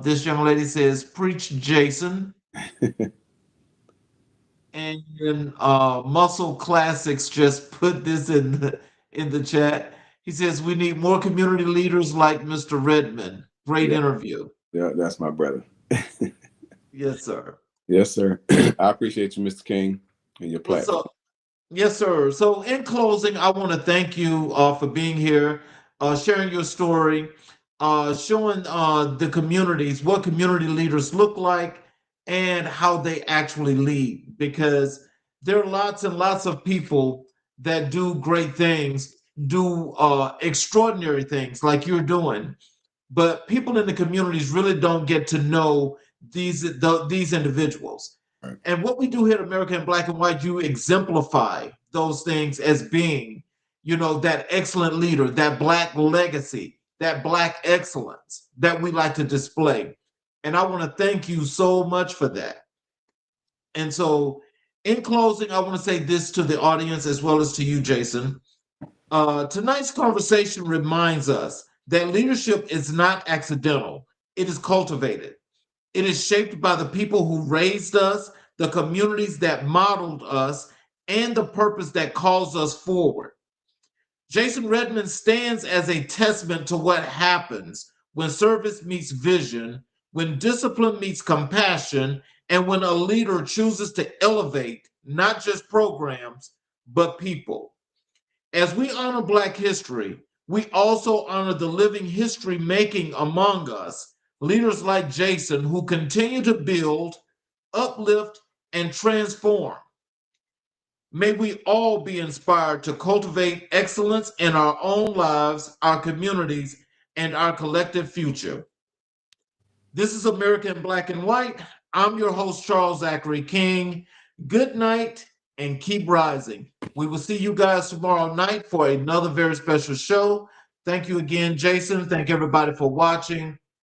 [SPEAKER 2] this young lady says, "Preach, Jason." And Muscle Classics just put this in the chat. He says, "We need more community leaders like Mr. Redmond. Great
[SPEAKER 3] Yeah,
[SPEAKER 2] interview."
[SPEAKER 3] yeah, that's my brother.
[SPEAKER 2] Yes, sir.
[SPEAKER 3] Yes, sir. I appreciate you, Mr. King, and your
[SPEAKER 2] What's
[SPEAKER 3] platform.
[SPEAKER 2] up? Yes, sir. So, in closing, I want to thank you for being here, sharing your story, showing the communities what community leaders look like and how they actually lead. Because there are lots and lots of people that do great things, do extraordinary things like you're doing, but people in the communities really don't get to know these individuals.
[SPEAKER 3] Right.
[SPEAKER 2] And what we do here at America in Black and White, you exemplify those things as being, that excellent leader, that Black legacy, that Black excellence that we like to display. And I want to thank you so much for that. And so, in closing, I want to say this to the audience as well as to you, Jason. Tonight's conversation reminds us that leadership is not accidental, it is cultivated. It is shaped by the people who raised us, the communities that modeled us, and the purpose that calls us forward. Jason Redmond stands as a testament to what happens when service meets vision, when discipline meets compassion, and when a leader chooses to elevate not just programs, but people. As we honor Black history, we also honor the living history making among us, leaders like Jason who continue to build, uplift, and transform. May we all be inspired to cultivate excellence in our own lives, our communities, and our collective future. This is American Black and White. I'm your host, Charles Zachary King. Good night and keep rising. We will see you guys tomorrow night for another very special show. Thank you again, Jason. Thank everybody for watching.